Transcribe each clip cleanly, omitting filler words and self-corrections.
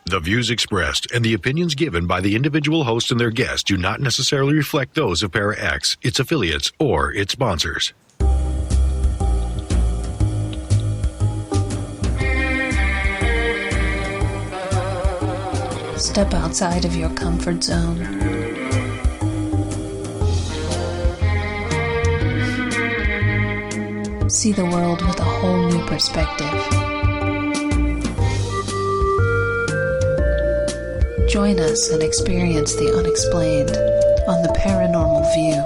The views expressed and the opinions given by the individual host and their guests do not necessarily reflect those of Para-X, its affiliates, or its sponsors. Step outside of your comfort zone. See the world with a whole new perspective. Join us and experience the unexplained on the Paranormal View.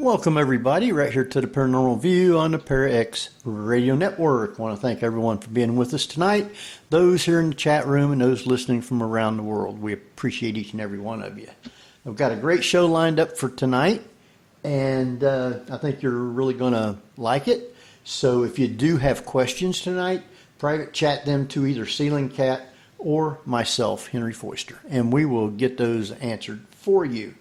Welcome everybody right here to the Paranormal View on the Para-X Radio Network. I want to thank everyone for being with us tonight. Those here in the chat room and those listening from around the world. We appreciate each and every one of you. I've got a great show lined up for tonight, and I think you're really going to like it. So if you do have questions tonight, private chat them to either Ceiling Cat or myself, Henry Foister, and we will get those answered for you.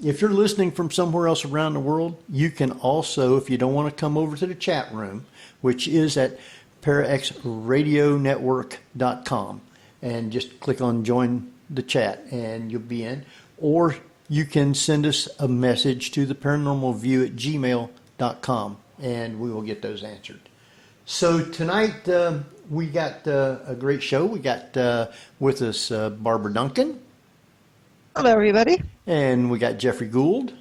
If you're listening from somewhere else around the world, you can also, if you don't want to come over to the chat room, which is at paraxradionetwork.com, and just click on join the chat and you'll be in. Or you can send us a message to the paranormalview@gmail.com and we will get those answered. So tonight we got a great show. We got with us Barbara Duncan. Hello, everybody. And we got Geoffrey Gould.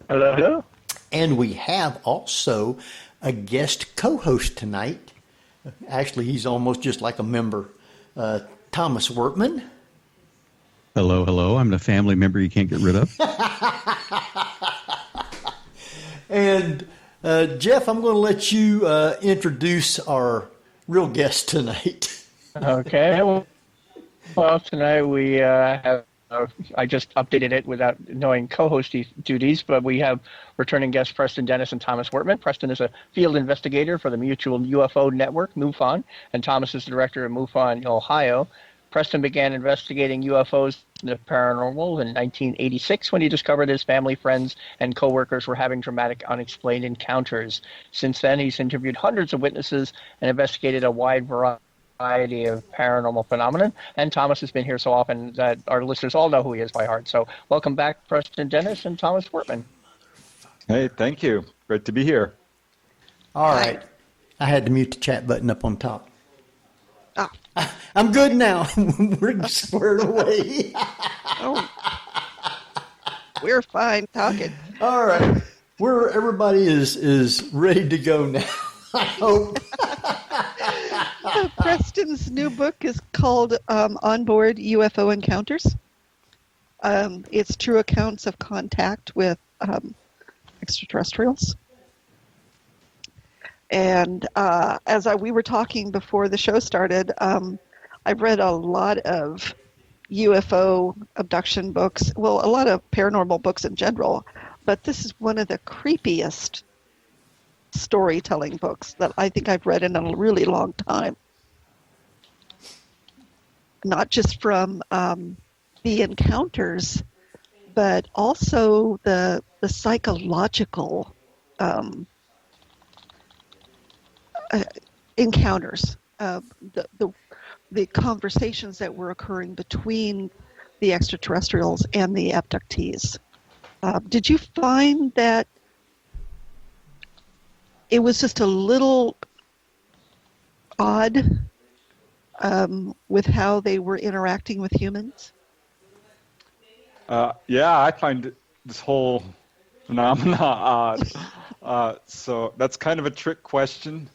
Hello, hello. And we have also a guest co-host tonight. Actually, he's almost just like a member. Thomas Wertman. Hello, hello. I'm the family member you can't get rid of. And Jeff, I'm going to let you introduce our real guest tonight. Okay. Well, tonight we have, I just updated it without knowing co-host duties, but we have returning guests Preston Dennett and Thomas Wertman. Preston is a field investigator for the Mutual UFO Network, MUFON, and Thomas is the director of MUFON Ohio. Preston began investigating UFOs and the paranormal in 1986 when he discovered his family, friends, and coworkers were having dramatic unexplained encounters. Since then, he's interviewed hundreds of witnesses and investigated a wide variety of paranormal phenomena. And Thomas has been here so often that our listeners all know who he is by heart. So welcome back, Preston Dennett and Thomas Wertman. Hey, thank you. Great to be here. All right. I had to mute the chat button up on top. Oh. I'm good now. We're squared away. Oh. We're fine talking. All right. Everybody is ready to go now, I hope. Preston's new book is called Onboard UFO Encounters. It's true accounts of contact with extraterrestrials. And as we were talking before the show started, I've read a lot of UFO abduction books, well, a lot of paranormal books in general, but this is one of the creepiest storytelling books that I think I've read in a really long time. Not just from the encounters, but also the psychological encounters, the conversations that were occurring between the extraterrestrials and the abductees. Did you find that it was just a little odd with how they were interacting with humans? Yeah, I find this whole phenomena odd. So that's kind of a trick question.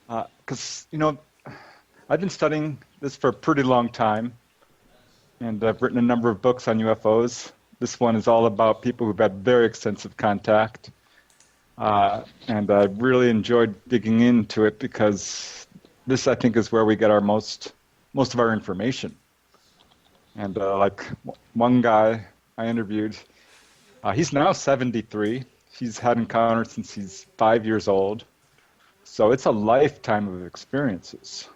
Because, I've been studying this for a pretty long time, and I've written a number of books on UFOs. This one is all about people who've had very extensive contact, and I really enjoyed digging into it because this, I think, is where we get our most of our information. And like one guy I interviewed, he's now 73. He's had encounters since he's 5 years old. So it's a lifetime of experiences.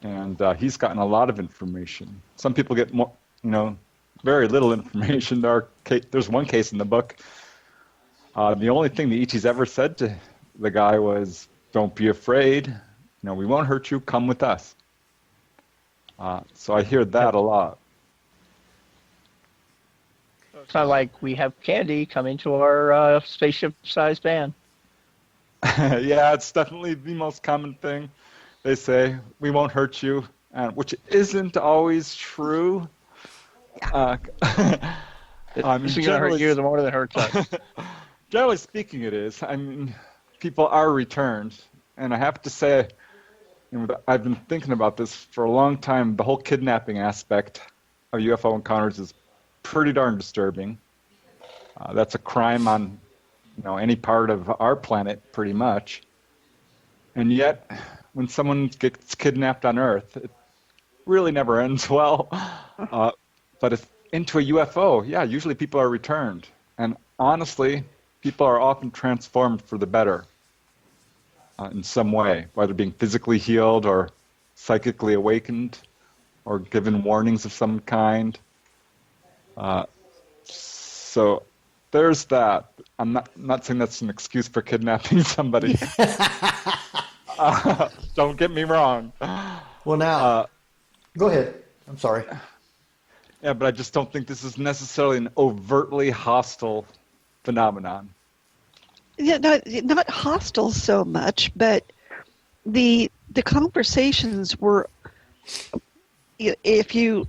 And he's gotten a lot of information. Some people get more, very little information. There's one case in the book. The only thing the ETs ever said to the guy was, "Don't be afraid. we won't hurt you. Come with us. So I hear that a lot. It's not like we have candy coming to our spaceship-sized van. Yeah, it's definitely the most common thing. They say, we won't hurt you, which isn't always true. It's going to hurt you the more than it hurts us. Generally speaking, it is. I mean, people are returned. And I have to say, I've been thinking about this for a long time. The whole kidnapping aspect of UFO encounters is pretty darn disturbing. That's a crime on any part of our planet, pretty much. And yet, when someone gets kidnapped on Earth, it really never ends well. But if into a UFO, yeah, usually people are returned. And honestly, people are often transformed for the better in some way, whether being physically healed or psychically awakened or given warnings of some kind. So there's that. I'm not saying that's an excuse for kidnapping somebody. Don't get me wrong. Well, now, go ahead. I'm sorry. Yeah, but I just don't think this is necessarily an overtly hostile phenomenon. Yeah, not hostile so much, but the conversations were, if you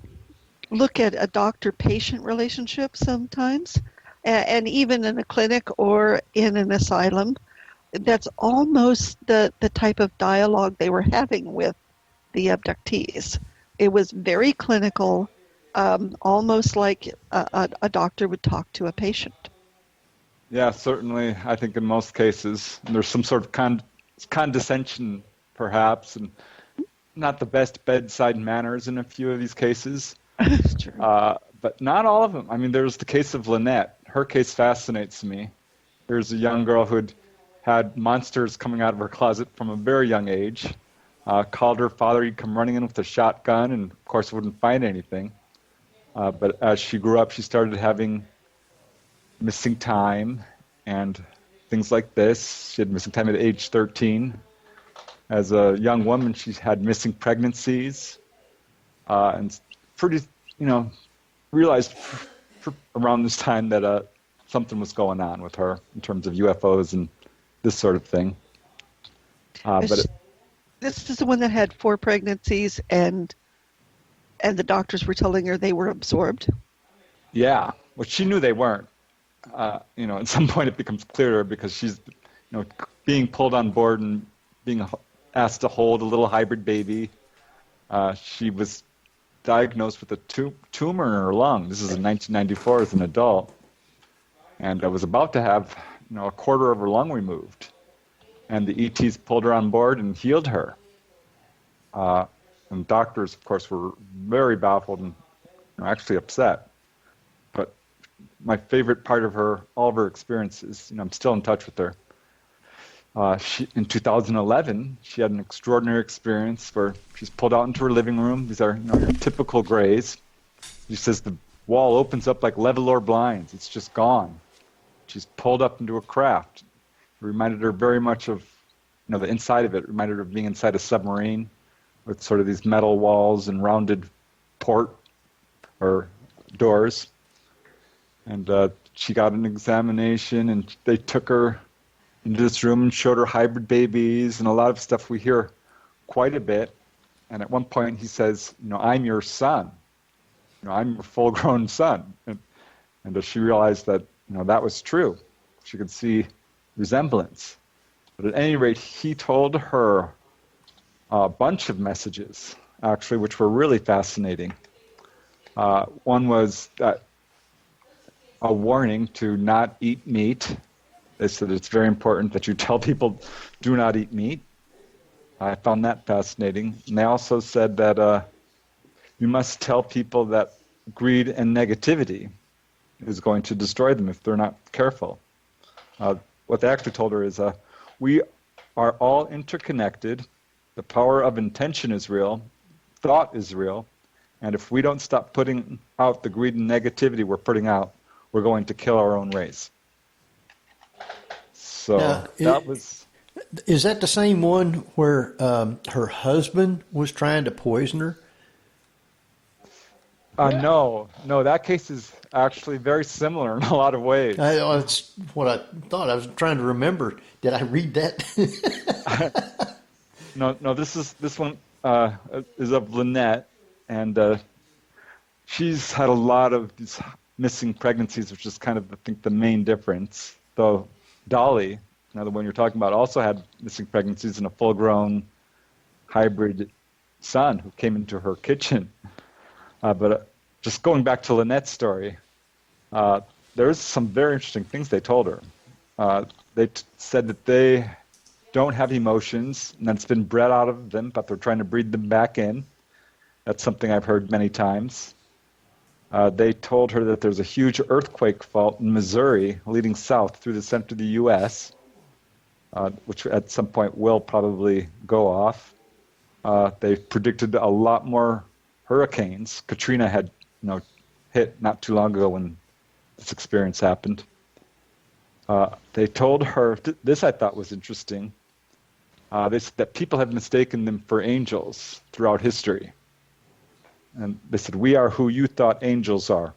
look at a doctor-patient relationship sometimes, and even in a clinic or in an asylum, that's almost the type of dialogue they were having with the abductees. It was very clinical, almost like a doctor would talk to a patient. Yeah, certainly. I think in most cases, there's some sort of condescension, perhaps, and not the best bedside manners in a few of these cases. That's true. But not all of them. I mean, there's the case of Lynette. Her case fascinates me. There's a young girl who'd had monsters coming out of her closet from a very young age. Called her father. He'd come running in with a shotgun and, of course, wouldn't find anything. But as she grew up, she started having missing time and things like this. She had missing time at age 13. As a young woman, she had missing pregnancies. And pretty, realized around this time that something was going on with her in terms of UFOs and this sort of thing. This is the one that had 4 pregnancies, and the doctors were telling her they were absorbed. Yeah, well, she knew they weren't. At some point it becomes clearer because she's, being pulled on board and being asked to hold a little hybrid baby. She was diagnosed with a tumor in her lung. This is in 1994 as an adult, and was about to have, a quarter of her lung removed. And the ETs pulled her on board and healed her. And doctors, of course, were very baffled and actually upset. But my favorite part of all of her experiences, I'm still in touch with her. In 2011, she had an extraordinary experience where she's pulled out into her living room. These are your typical grays. She says the wall opens up like Levalor blinds. It's just gone. She's pulled up into a craft. It reminded her very much of, the inside of it. It reminded her of being inside a submarine with sort of these metal walls and rounded port or doors. And she got an examination, and they took her into this room and showed her hybrid babies and a lot of stuff we hear quite a bit. And at one point he says, I'm your son. I'm your full-grown son. And she realized that, that was true. She could see resemblance. But at any rate, he told her a bunch of messages, actually, which were really fascinating. One was that a warning to not eat meat. They said it's very important that you tell people do not eat meat. I found that fascinating. And they also said that you must tell people that greed and negativity is going to destroy them if they're not careful. What they actually told her is, we are all interconnected. The power of intention is real. Thought is real. And if we don't stop putting out the greed and negativity we're putting out, we're going to kill our own race. So that was... is that the same one where her husband was trying to poison her? No, that case is actually very similar in a lot of ways. That's what I thought. I was trying to remember. Did I read that? No, this one is of Lynette, and she's had a lot of these missing pregnancies, which is kind of, I think, the main difference. Though Dolly, now the one you're talking about, also had missing pregnancies and a full-grown hybrid son who came into her kitchen. But just going back to Lynette's story, there's some very interesting things they told her. They said that they don't have emotions, and that's been bred out of them, but they're trying to breed them back in. That's something I've heard many times. They told her that there's a huge earthquake fault in Missouri leading south through the center of the U.S., which at some point will probably go off. They predicted a lot more hurricanes. Katrina had hit not too long ago when this experience happened. They told her, this I thought was interesting, they said that people have mistaken them for angels throughout history. And they said, we are who you thought angels are.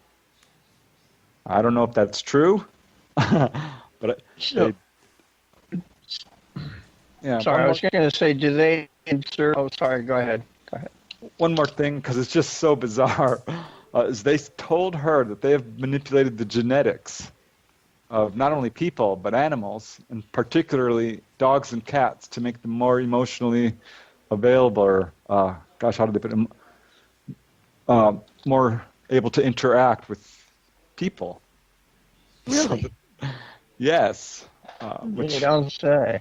I don't know if that's true, but sorry, I was going to say, do they insert? Oh, sorry, go ahead. One more thing, because it's just so bizarre, is they told her that they have manipulated the genetics of not only people, but animals, and particularly dogs and cats, to make them more emotionally available, or, how do they put it? More able to interact with people. Really? Yes. You don't say.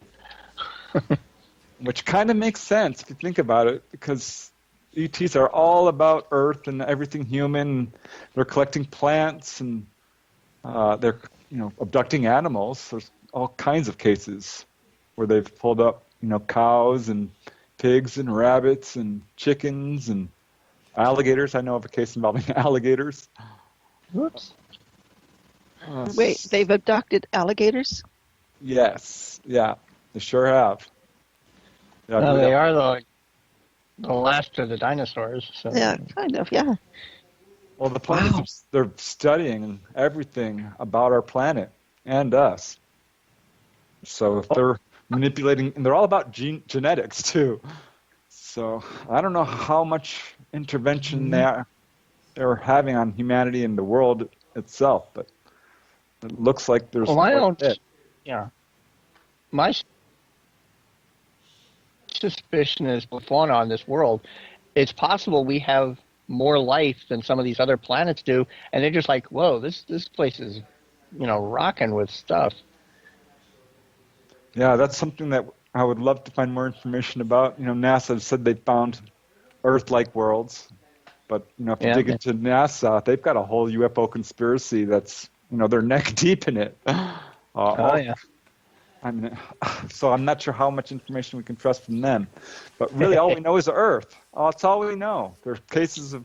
Which kind of makes sense if you think about it, because ETs are all about Earth and everything human. They're collecting plants, and they're abducting animals. There's all kinds of cases where they've pulled up cows and pigs and rabbits and chickens and alligators. I know of a case involving alligators. Whoops. Wait, they've abducted alligators? Yes. Yeah, they sure have. Yeah, no, they are the last of the dinosaurs. So. Yeah, kind of, yeah. Well, the planets, they're studying everything about our planet and us. So if they're manipulating, and they're all about genetics too. So I don't know how much intervention they're having on humanity and the world itself, but it looks like there's. Well, I don't. Yeah, my suspicion is what's going on in this world. It's possible we have more life than some of these other planets do, and they're just like, whoa, this place is, rocking with stuff. Yeah, that's something that I would love to find more information about. NASA said they found Earth-like worlds, but if you dig into NASA, they've got a whole UFO conspiracy that's, they're neck deep in it. Yeah. I mean, so I'm not sure how much information we can trust from them. But really, all we know is Earth. That's all we know. There are cases of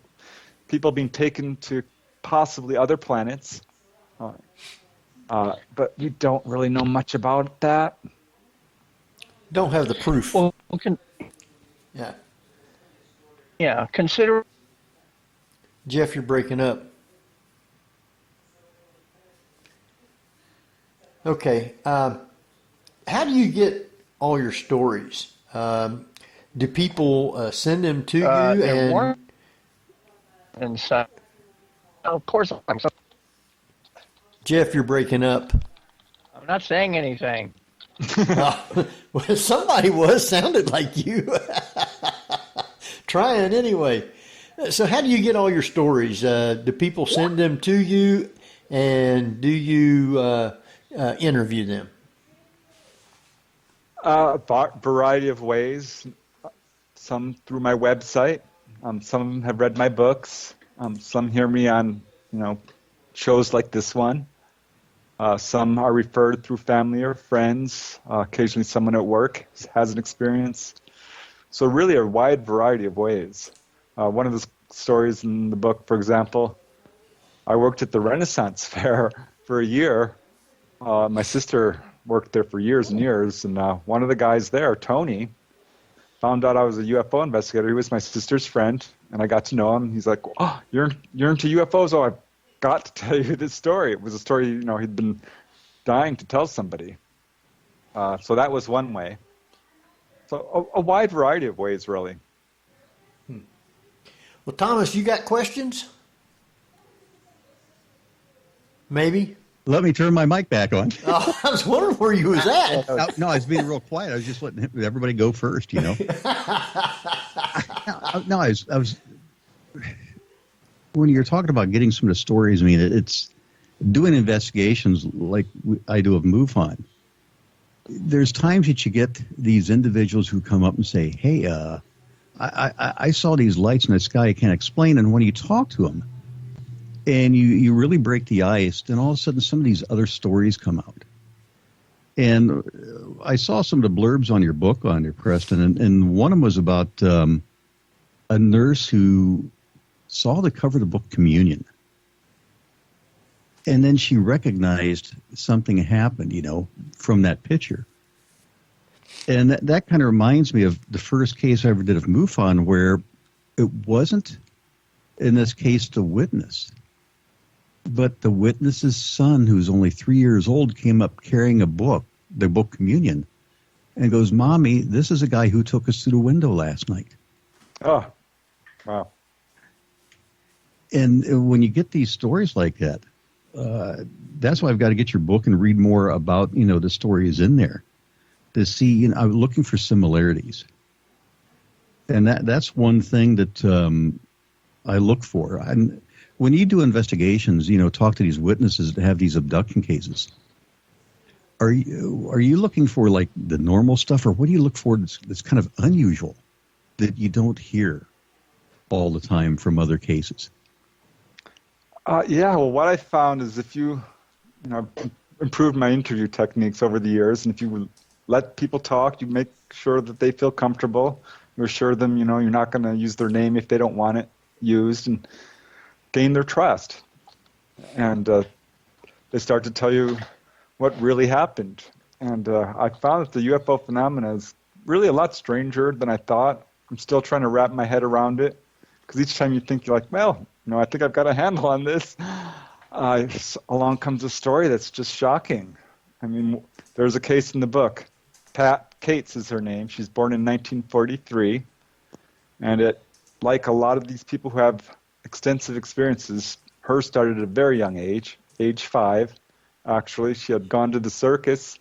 people being taken to possibly other planets, but we don't really know much about that. Don't have the proof. Well, Yeah. Consider. Jeff, you're breaking up. Okay. How do you get all your stories? Do people send them to you? And so, of course, Jeff, you're breaking up. I'm not saying anything. Well, somebody sounded like you. Trying anyway. So how do you get all your stories? Do people send them to you, and do you interview them? A variety of ways. Some through my website. Some have read my books. Some hear me on, shows like this one. Some are referred through family or friends. Occasionally someone at work has an experience. So really a wide variety of ways. One of the stories in the book, for example, I worked at the Renaissance Fair for a year. My sister worked there for years and years. And one of the guys there, Tony, found out I was a UFO investigator. He was my sister's friend, and I got to know him. He's like, "Oh, you're into UFOs? Oh, I've got to tell you this story." It was a story, he'd been dying to tell somebody. So that was one way. So a wide variety of ways, really. Well, Thomas, you got questions? Maybe? Let me turn my mic back on. Oh, I was wondering where you was at. No, I was being real quiet. I was just letting everybody go first, No, I was. When you're talking about getting some of the stories, I mean, it's doing investigations like I do of MUFON. There's times that you get these individuals who come up and say, "Hey, I saw these lights in the sky I can't explain," and when you talk to them, and you really break the ice, then all of a sudden some of these other stories come out. And I saw some of the blurbs on your book on your Preston, and one of them was about a nurse who saw the cover of the book Communion. And then she recognized something happened, from that picture. And that kind of reminds me of the first case I ever did of MUFON, where it wasn't, in this case, the witness. But the witness's son, who's only 3 years old, came up carrying a book, the book Communion, and goes, "Mommy, this is a guy who took us through the window last night." Oh, wow. And when you get these stories like that, that's why I've got to get your book and read more about, the stories in there to see, I'm looking for similarities. And that's one thing that I look for. And when you do investigations, talk to these witnesses that have these abduction cases, are you looking for like the normal stuff, or what do you look for that's kind of unusual that you don't hear all the time from other cases? Yeah, well, what I found is if you improved my interview techniques over the years, and if you let people talk, you make sure that they feel comfortable. You assure them, you're not going to use their name if they don't want it used, and gain their trust. And they start to tell you what really happened. And I found that the UFO phenomena is really a lot stranger than I thought. I'm still trying to wrap my head around it, because each time you think, you're like, well, I think I've got a handle on this. Along comes a story that's just shocking. I mean, there's a case in the book. Pat Cates is her name. She's born in 1943. And like a lot of these people who have extensive experiences, hers started at a very young age 5, actually. She had gone to the circus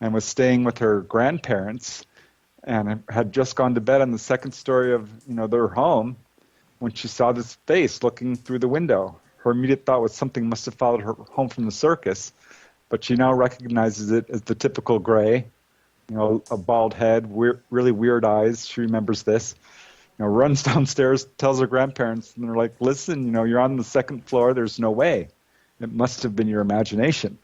and was staying with her grandparents and had just gone to bed on the second story of their home when she saw this face looking through the window. Her immediate thought was something must have followed her home from the circus, but she now recognizes it as the typical gray, a bald head, really weird eyes. She remembers this. Runs downstairs, tells her grandparents, and they're like, "Listen, you're on the second floor. There's no way. It must have been your imagination."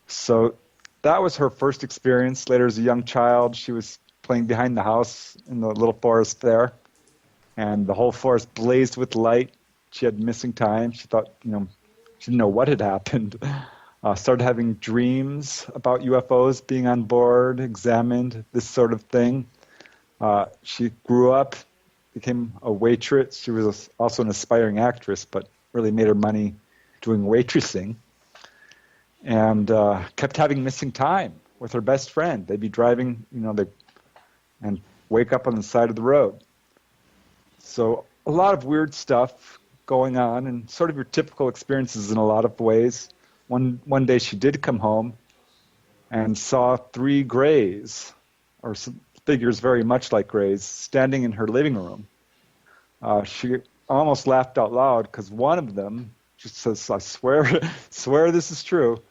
So that was her first experience. Later, as a young child, she was playing behind the house in the little forest there, and the whole forest blazed with light. She had missing time. She thought, she didn't know what had happened. Started having dreams about UFOs being on board, examined, this sort of thing. She grew up, became a waitress. She was also an aspiring actress, but really made her money doing waitressing. And kept having missing time with her best friend. They'd be driving, and wake up on the side of the road. So a lot of weird stuff going on, and sort of your typical experiences in a lot of ways. One day she did come home and saw 3 grays, or some figures very much like grays, standing in her living room. She almost laughed out loud because one of them, she says, "I swear this is true,"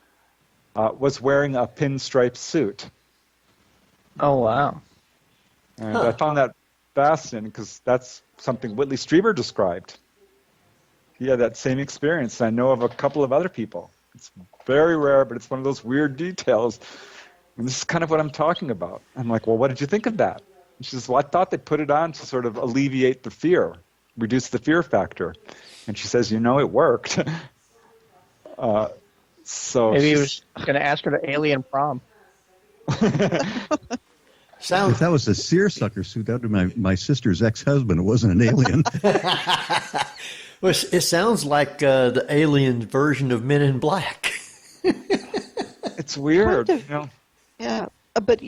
was wearing a pinstripe suit. Oh, wow. And I found that fascinating because that's something Whitley Strieber described. He had that same experience. I know of a couple of other people. It's very rare, but it's one of those weird details. And this is kind of what I'm talking about. I'm like, "Well, what did you think of that?" And she says, "Well, I thought they put it on to sort of alleviate the fear, reduce the fear factor." And she says, "It worked." So Maybe he was going to ask her to alien prom. Sounds If that was a seersucker suit, that would be my sister's ex-husband. It wasn't an alien. well, it sounds like the alien version of Men in Black. it's weird, Kind of. you know. Yeah, but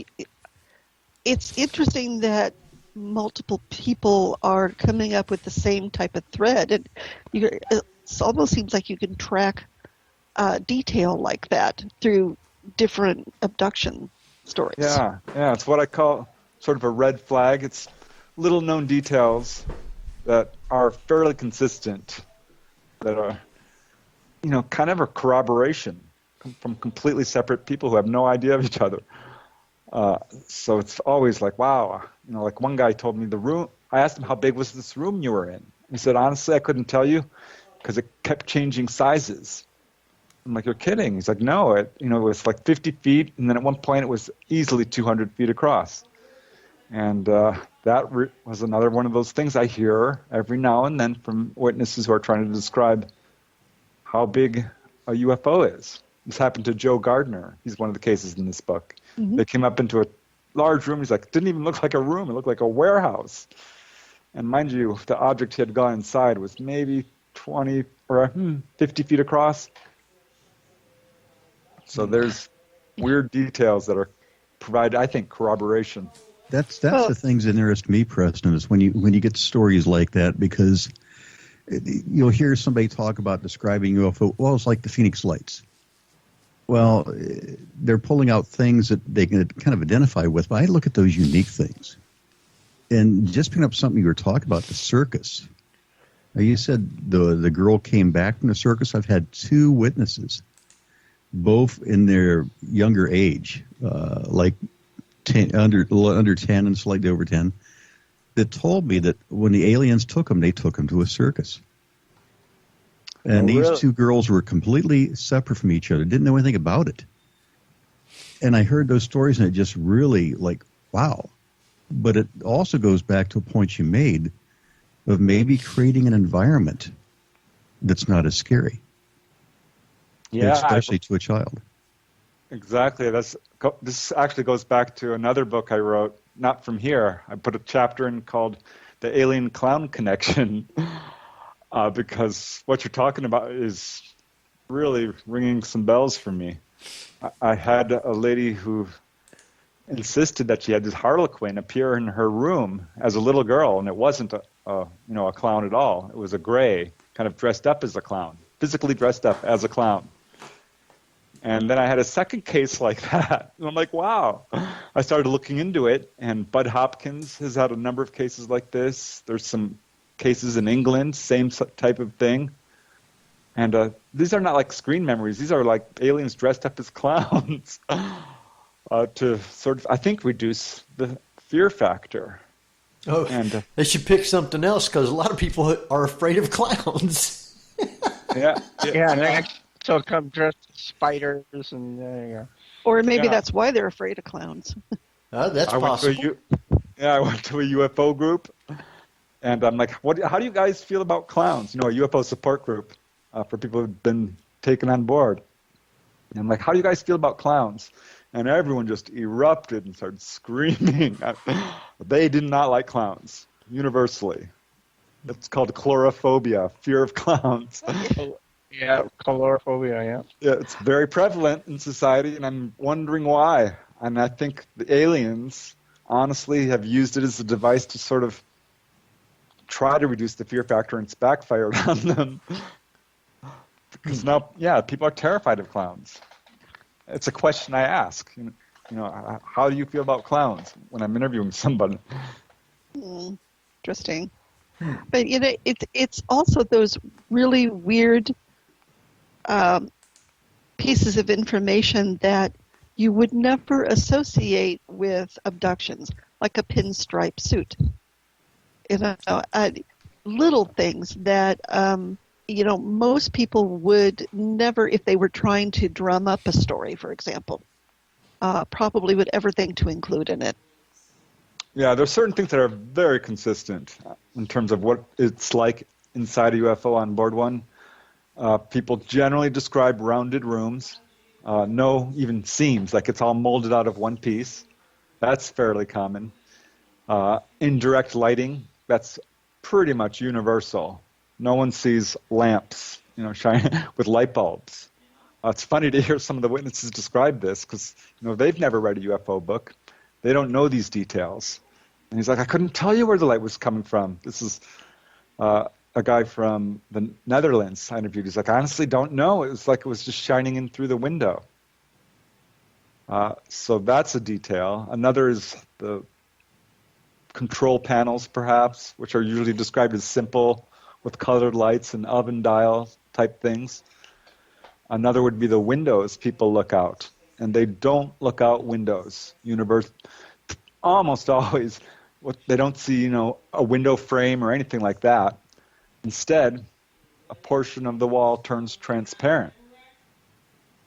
it's interesting that multiple people are coming up with the same type of thread, and it almost seems like you can track detail like that through different abduction stories. Yeah, it's what I call sort of a red flag. It's little known details that are fairly consistent, that are, you know, kind of a corroboration from completely separate people who have no idea of each other. So it's always like, wow, you know, like one guy told me the room, I asked him how big was this room you were in. He said, honestly, I couldn't tell you because it kept changing sizes. I'm like, you're kidding. He's like, no, it was like 50 feet, and then at one point it was easily 200 feet across. And that was another one of those things I hear every now and then from witnesses who are trying to describe how big a UFO is. This happened to Joe Gardner. He's one of the cases in this book. Mm-hmm. They came up into a large room. He's like, it didn't even look like a room. It looked like a warehouse. And mind you, the object he had gone inside was maybe 20 or 50 feet across. So there's weird details that provide, I think, corroboration. That's the things that interest me, Preston, is when you get stories like that, because you'll hear somebody talk about describing UFO. Well, it's like the Phoenix Lights. Well, they're pulling out things that they can kind of identify with, but I look at those unique things. And just picking up something you were talking about, the circus. Now, you said the girl came back from the circus. I've had two witnesses, both in their younger age, like under 10 and slightly over 10, that told me that when the aliens took them, they took them to a circus. And these two girls were completely separate from each other, didn't know anything about it. And I heard those stories, and it just really, like, wow. But it also goes back to a point you made of maybe creating an environment that's not as scary. Yeah, especially to a child. Exactly. This actually goes back to another book I wrote, not from here. I put a chapter in called The Alien Clown Connection, because what you're talking about is really ringing some bells for me. I had a lady who insisted that she had this harlequin appear in her room as a little girl, and it wasn't a clown at all. It was a gray, kind of dressed up as a clown, physically dressed up as a clown. And then I had a second case like that. And I'm like, wow. I started looking into it, and Bud Hopkins has had a number of cases like this. There's some cases in England, same type of thing. And these are not like screen memories. These are like aliens dressed up as clowns to sort of, I think, reduce the fear factor. Oh, and they should pick something else, because a lot of people are afraid of clowns. Yeah, and they actually come dressed as spiders, and there you go. Or maybe that's why they're afraid of clowns. That's possible. I went to a UFO group, and I'm like, how do you guys feel about clowns? You know, a UFO support group for people who've been taken on board. And I'm like, how do you guys feel about clowns? And everyone just erupted and started screaming. They did not like clowns, universally. It's called chlorophobia, fear of clowns. Yeah, chlorophobia, yeah. Yeah, it's very prevalent in society, and I'm wondering why. And I think the aliens, honestly, have used it as a device to sort of try to reduce the fear factor, and it's backfired on them. Because now, people are terrified of clowns. It's a question I ask. You know, how do you feel about clowns when I'm interviewing somebody? Interesting. But it's also those really weird pieces of information that you would never associate with abductions, like a pinstripe suit. Little things that most people would never, if they were trying to drum up a story, for example, probably would ever think to include in it. Yeah, there's certain things that are very consistent in terms of what it's like inside a UFO on board one. People generally describe rounded rooms, no even seams, like it's all molded out of one piece. That's fairly common. Indirect lighting, that's pretty much universal. No one sees lamps, shining with light bulbs. It's funny to hear some of the witnesses describe this because, they've never read a UFO book. They don't know these details. And he's like, I couldn't tell you where the light was coming from. This is a guy from the Netherlands I interviewed. He's like, I honestly don't know. It was like it was just shining in through the window. So that's a detail. Another is the control panels, perhaps, which are usually described as simple with colored lights and oven dial type things. Another would be the windows people look out. And they don't look out windows. Almost always, they don't see, a window frame or anything like that. Instead, a portion of the wall turns transparent.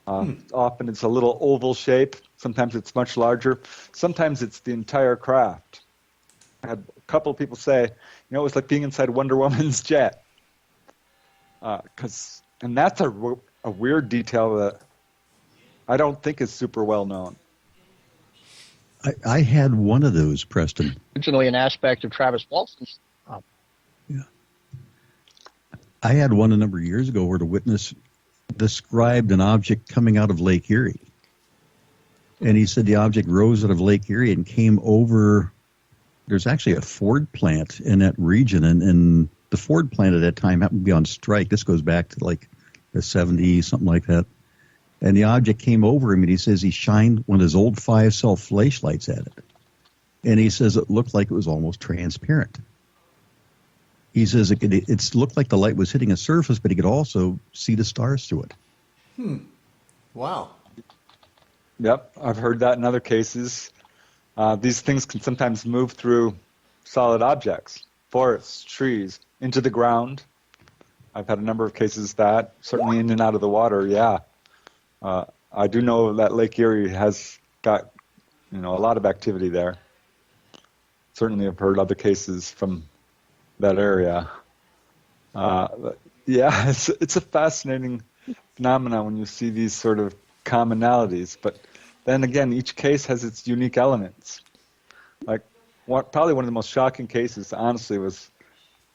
Often it's a little oval shape. Sometimes it's much larger. Sometimes it's the entire craft. I had a couple of people say, it was like being inside Wonder Woman's jet. And that's a weird detail that I don't think is super well known. I had one of those, Preston. Originally an aspect of Travis Walton's. Yeah. I had one a number of years ago where the witness described an object coming out of Lake Erie. And he said the object rose out of Lake Erie and came over. There's actually a Ford plant in that region, and the Ford plant at that time happened to be on strike. This goes back to like the 70s, something like that. And the object came over him, and he says he shined one of his old 5-cell flashlights at it. And he says it looked like it was almost transparent. He says it looked like the light was hitting a surface, but he could also see the stars through it. Wow. Yep, I've heard that in other cases. These things can sometimes move through solid objects, forests, trees, into the ground. I've had a number of cases that, certainly in and out of the water, yeah. I do know that Lake Erie has got, a lot of activity there. Certainly I've heard other cases from that area. Yeah, it's a fascinating phenomenon when you see these sort of commonalities. But then again, each case has its unique elements. Like, probably one of the most shocking cases, honestly, was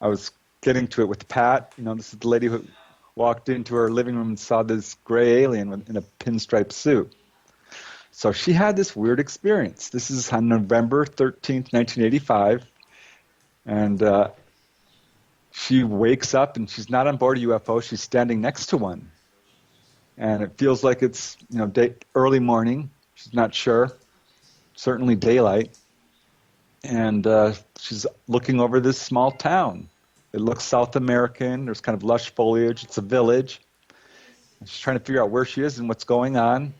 I was getting to it with Pat. This is the lady who walked into her living room and saw this gray alien in a pinstripe suit. So she had this weird experience. This is on November 13th, 1985. And she wakes up and she's not on board a UFO. She's standing next to one. And it feels like it's, early morning. She's not sure. Certainly daylight. And she's looking over this small town. It looks South American. There's kind of lush foliage. It's a village. And she's trying to figure out where she is and what's going on.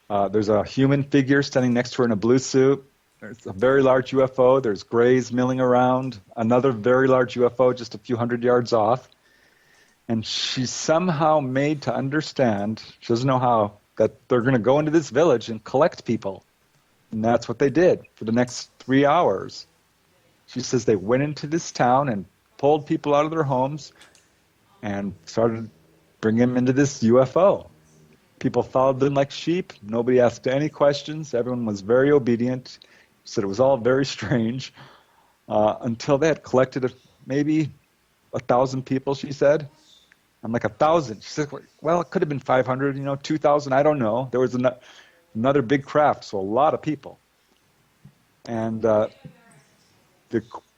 There's a human figure standing next to her in a blue suit. There's a very large UFO. There's grays milling around. Another very large UFO just a few hundred yards off. And she's somehow made to understand, she doesn't know how, that they're going to go into this village and collect people. And that's what they did for the next 3 hours. She says they went into this town and pulled people out of their homes and started bringing them into this UFO. People followed them like sheep. Nobody asked any questions. Everyone was very obedient. She said it was all very strange until they had collected maybe 1,000 people, she said. I'm like, 1,000? She said, well, it could have been 500, 2,000, I don't know. There was another big craft, so a lot of people. And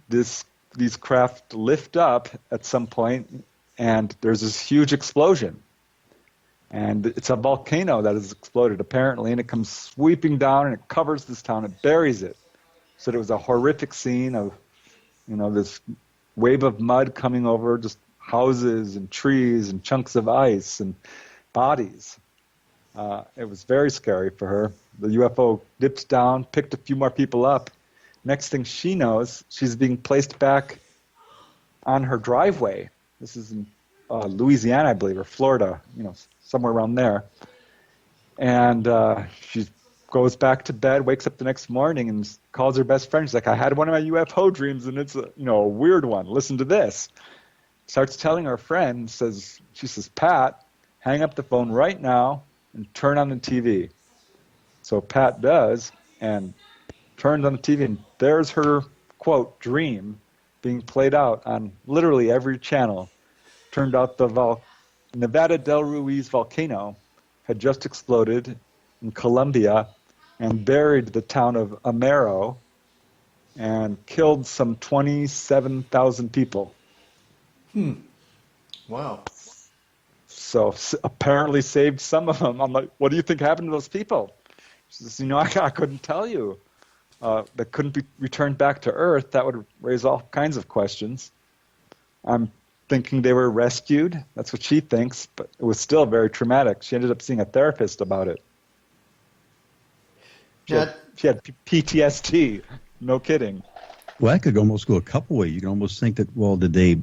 these craft lift up at some point, and there's this huge explosion. And it's a volcano that has exploded, apparently, and it comes sweeping down, and it covers this town. It buries it. So it was a horrific scene of, this wave of mud coming over just houses and trees and chunks of ice and bodies. It was very scary for her. The UFO dipped down, picked a few more people up. Next thing she knows, she's being placed back on her driveway. This is in Louisiana, I believe, or Florida, somewhere around there. And she goes back to bed, wakes up the next morning, and calls her best friend. She's like, I had one of my UFO dreams, and it's a weird one. Listen to this. starts telling her friend, she says, Pat, hang up the phone right now and turn on the TV. So Pat does, and turns on the TV, and there's her, quote, dream being played out on literally every channel. Turned out the Nevada del Ruiz volcano had just exploded in Colombia and buried the town of Amero and killed some 27,000 people. Wow. So apparently saved some of them. I'm like, what do you think happened to those people? She says, I couldn't tell you. That couldn't be returned back to Earth. That would raise all kinds of questions. I'm thinking they were rescued. That's what she thinks, but it was still very traumatic. She ended up seeing a therapist about it. She had PTSD. No kidding. Well, that could almost go a couple ways. You can almost think that, well, did they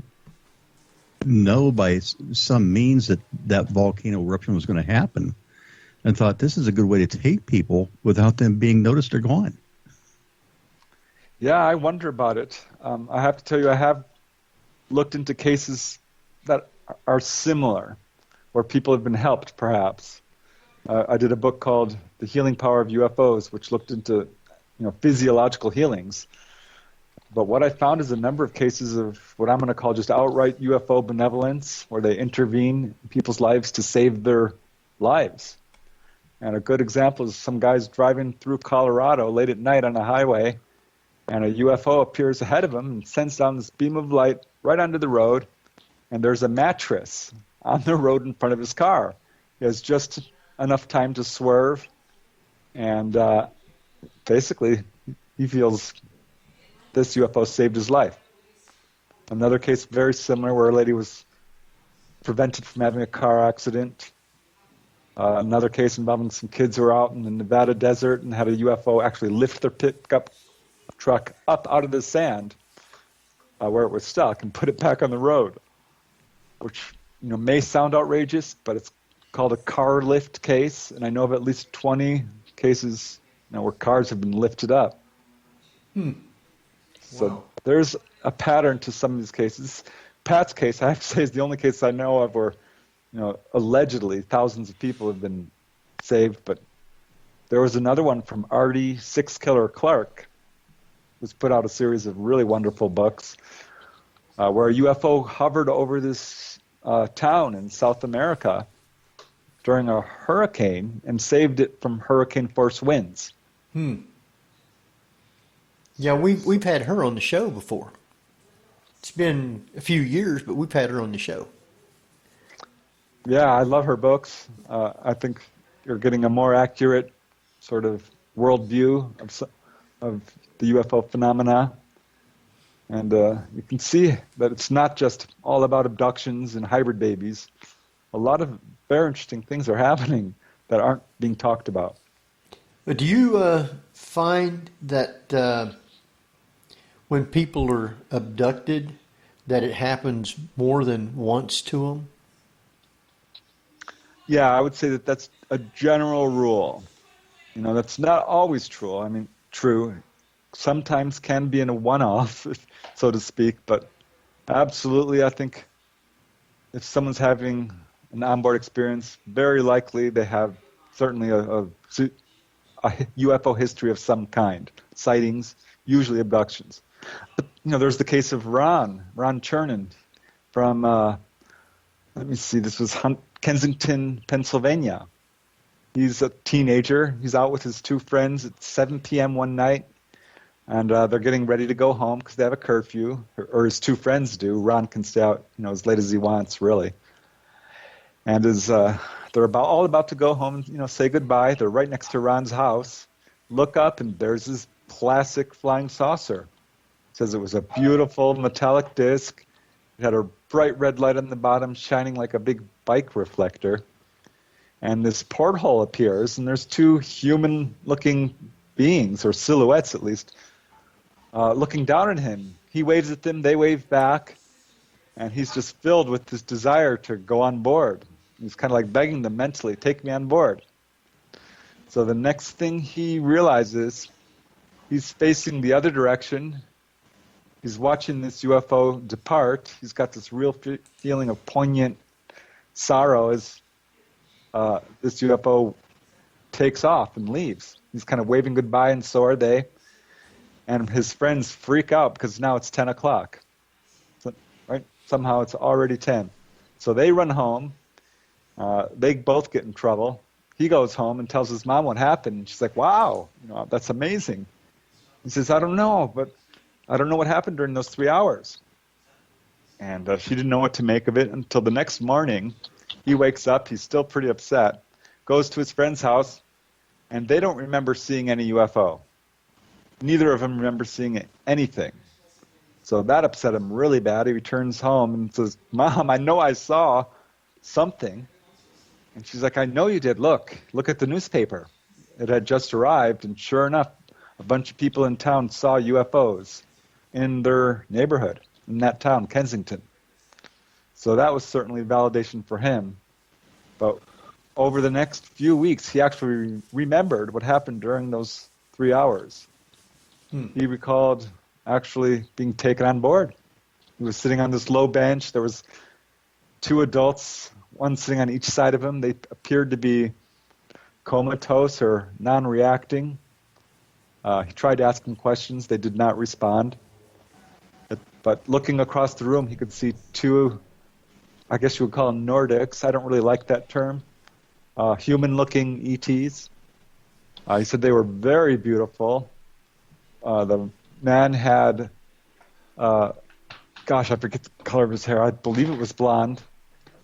know by some means that volcano eruption was going to happen and thought this is a good way to take people without them being noticed or gone? Yeah, I wonder about it. I have to tell you, I have looked into cases that are similar, where people have been helped, perhaps. I did a book called The Healing Power of UFOs, which looked into physiological healings. But what I found is a number of cases of what I'm going to call just outright UFO benevolence, where they intervene in people's lives to save their lives. And a good example is some guys driving through Colorado late at night on a highway, and a UFO appears ahead of him and sends down this beam of light right onto the road, and there's a mattress on the road in front of his car. He has just enough time to swerve, and basically he feels this UFO saved his life. Another case very similar, where a lady was prevented from having a car accident. Another case involving some kids who were out in the Nevada desert and had a UFO actually lift their pickup truck up out of the sand where it was stuck and put it back on the road, which may sound outrageous, but it's called a car lift case, and I know of at least 20 cases where cars have been lifted up. So Wow. there's a pattern to some of these cases. Pat's case, I have to say, is the only case I know of where allegedly thousands of people have been saved, but there was another one from Artie Six Killer Clark, who's put out a series of really wonderful books where a UFO hovered over this town in South America during a hurricane and saved it from hurricane force winds. Yeah, we've had her on the show before. It's been a few years, but we've had her on the show. Yeah, I love her books. I think you're getting a more accurate sort of worldview of the UFO phenomena. And you can see that it's not just all about abductions and hybrid babies. A lot of very interesting things are happening that aren't being talked about. But do you find that when people are abducted, that it happens more than once to them? Yeah, I would say that that's a general rule. That's not always true. I mean, true. Sometimes can be in a one-off, so to speak, but absolutely, I think if someone's having an onboard experience, very likely they have certainly a UFO history of some kind, sightings, usually abductions. But, there's the case of Ron Chernin from, let me see, this was Kensington, Pennsylvania. He's a teenager. He's out with his two friends at 7 p.m. one night, and they're getting ready to go home because they have a curfew, or his two friends do. Ron can stay out, as late as he wants, really. And they're all about to go home and, say goodbye. They're right next to Ron's house. Look up, and there's this classic flying saucer. It says it was a beautiful metallic disc. It had a bright red light on the bottom, shining like a big bike reflector. And this porthole appears, and there's two human-looking beings, or silhouettes at least, looking down at him. He waves at them, they wave back, and he's just filled with this desire to go on board. He's kind of like begging them mentally, take me on board. So the next thing he realizes, he's facing the other direction. he's watching this UFO depart. He's got this real feeling of poignant sorrow as this UFO takes off and leaves. He's kind of waving goodbye, and so are they. And his friends freak out because now it's 10 o'clock. So, right? Somehow it's already 10. So they run home. They both get in trouble. He goes home and tells his mom what happened. She's like, wow, that's amazing. He says, I don't know, but I don't know what happened during those 3 hours. And she didn't know what to make of it until the next morning. He wakes up. He's still pretty upset. Goes to his friend's house, and they don't remember seeing any UFO. Neither of them remember seeing anything. So that upset him really bad. He returns home and says, Mom, I know I saw something. And she's like, I know you did. Look at the newspaper. It had just arrived, and sure enough, a bunch of people in town saw UFOs in their neighborhood, in that town, Kensington. So that was certainly validation for him. But over the next few weeks, he actually remembered what happened during those 3 hours. He recalled actually being taken on board. He was sitting on this low bench. There was 2 adults, one sitting on each side of him. They appeared to be comatose or non-reacting. He tried to ask them questions. They did not respond. But looking across the room, he could see 2, I guess you would call them Nordics. I don't really like that term. Human-looking ETs. He said they were very beautiful. The man had, I forget the color of his hair. I believe it was blonde,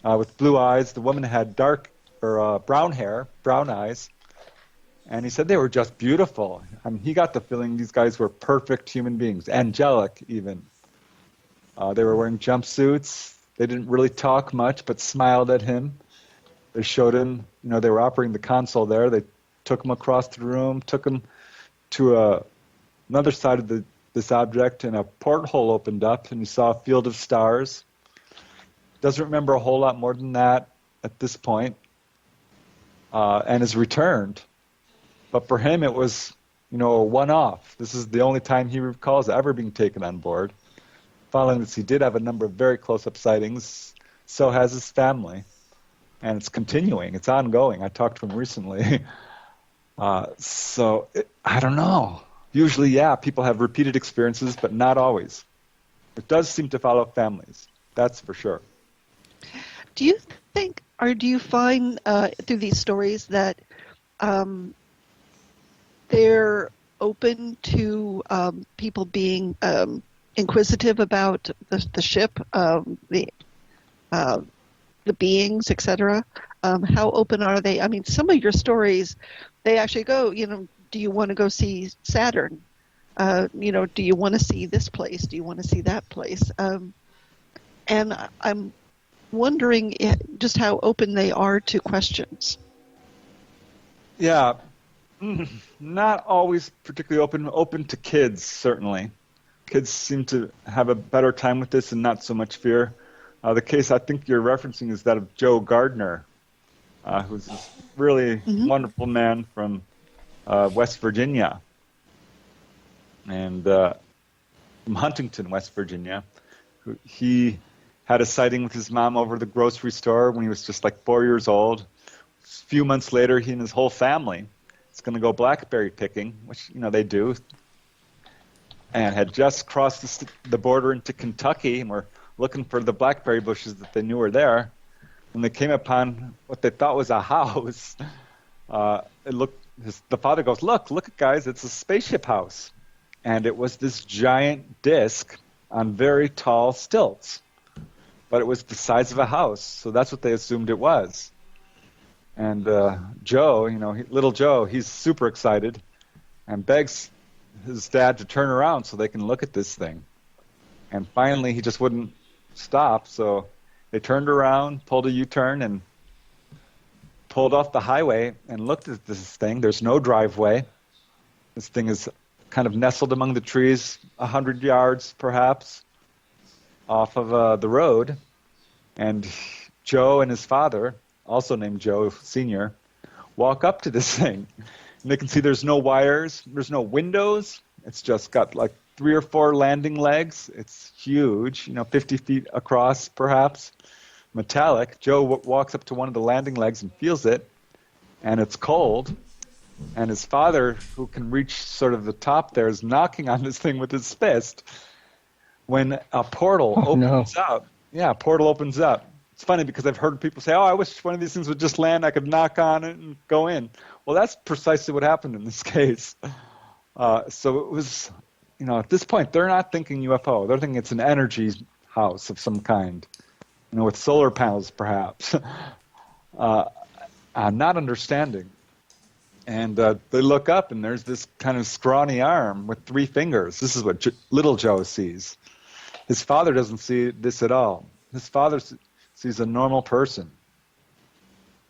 with blue eyes. The woman had brown hair, brown eyes. And he said they were just beautiful. I mean, he got the feeling these guys were perfect human beings, angelic even. They were wearing jumpsuits. They didn't really talk much, but smiled at him. They showed him, they were operating the console there. They took him across the room, took him to another side of this object, and a porthole opened up, and he saw a field of stars. Doesn't remember a whole lot more than that at this point, and has returned. But for him, it was, a one-off. This is the only time he recalls ever being taken on board. Following this, he did have a number of very close-up sightings. So has his family. And it's continuing. It's ongoing. I talked to him recently. I don't know. Usually, people have repeated experiences, but not always. It does seem to follow families. That's for sure. Do you think, or do you find through these stories that they're open to people being inquisitive about the ship, the beings, etc.? How open are they? I mean, some of your stories, they actually go, do you want to go see Saturn? Do you want to see this place? Do you want to see that place? And I'm wondering just how open they are to questions. Yeah, not always particularly open to kids, certainly. Kids seem to have a better time with this and not so much fear. The case I think you're referencing is that of Joe Gardner, who's this really wonderful man from West Virginia, and from Huntington, West Virginia. He had a sighting with his mom over the grocery store when he was just like 4 years old. A few months later, he and his whole family is going to go blackberry picking, which, they do, and had just crossed the border into Kentucky and were looking for the blackberry bushes that they knew were there. When they came upon what they thought was a house, the father goes, look, guys, it's a spaceship house. And it was this giant disc on very tall stilts. But it was the size of a house, so that's what they assumed it was. And Joe, little Joe, he's super excited and begs his dad to turn around so they can look at this thing. And finally, he just wouldn't stop, so they turned around, pulled a U-turn, and pulled off the highway and looked at this thing. There's no driveway. This thing is kind of nestled among the trees, 100 yards perhaps off of the road. And Joe and his father, also named Joe Sr., walk up to this thing. And they can see there's no wires, there's no windows. It's just got like 3 or 4 landing legs. It's huge, 50 feet across perhaps, metallic. Joe walks up to one of the landing legs and feels it, and it's cold. And his father, who can reach sort of the top there, is knocking on this thing with his fist when a portal opens up. Yeah, a portal opens up. It's funny because I've heard people say, I wish one of these things would just land, I could knock on it and go in. Well, that's precisely what happened in this case. So it was, at this point, they're not thinking UFO. They're thinking it's an energy house of some kind, with solar panels perhaps. Not understanding. And they look up, and there's this kind of scrawny arm with 3 fingers. This is what little Joe sees. His father doesn't see this at all. His father sees a normal person.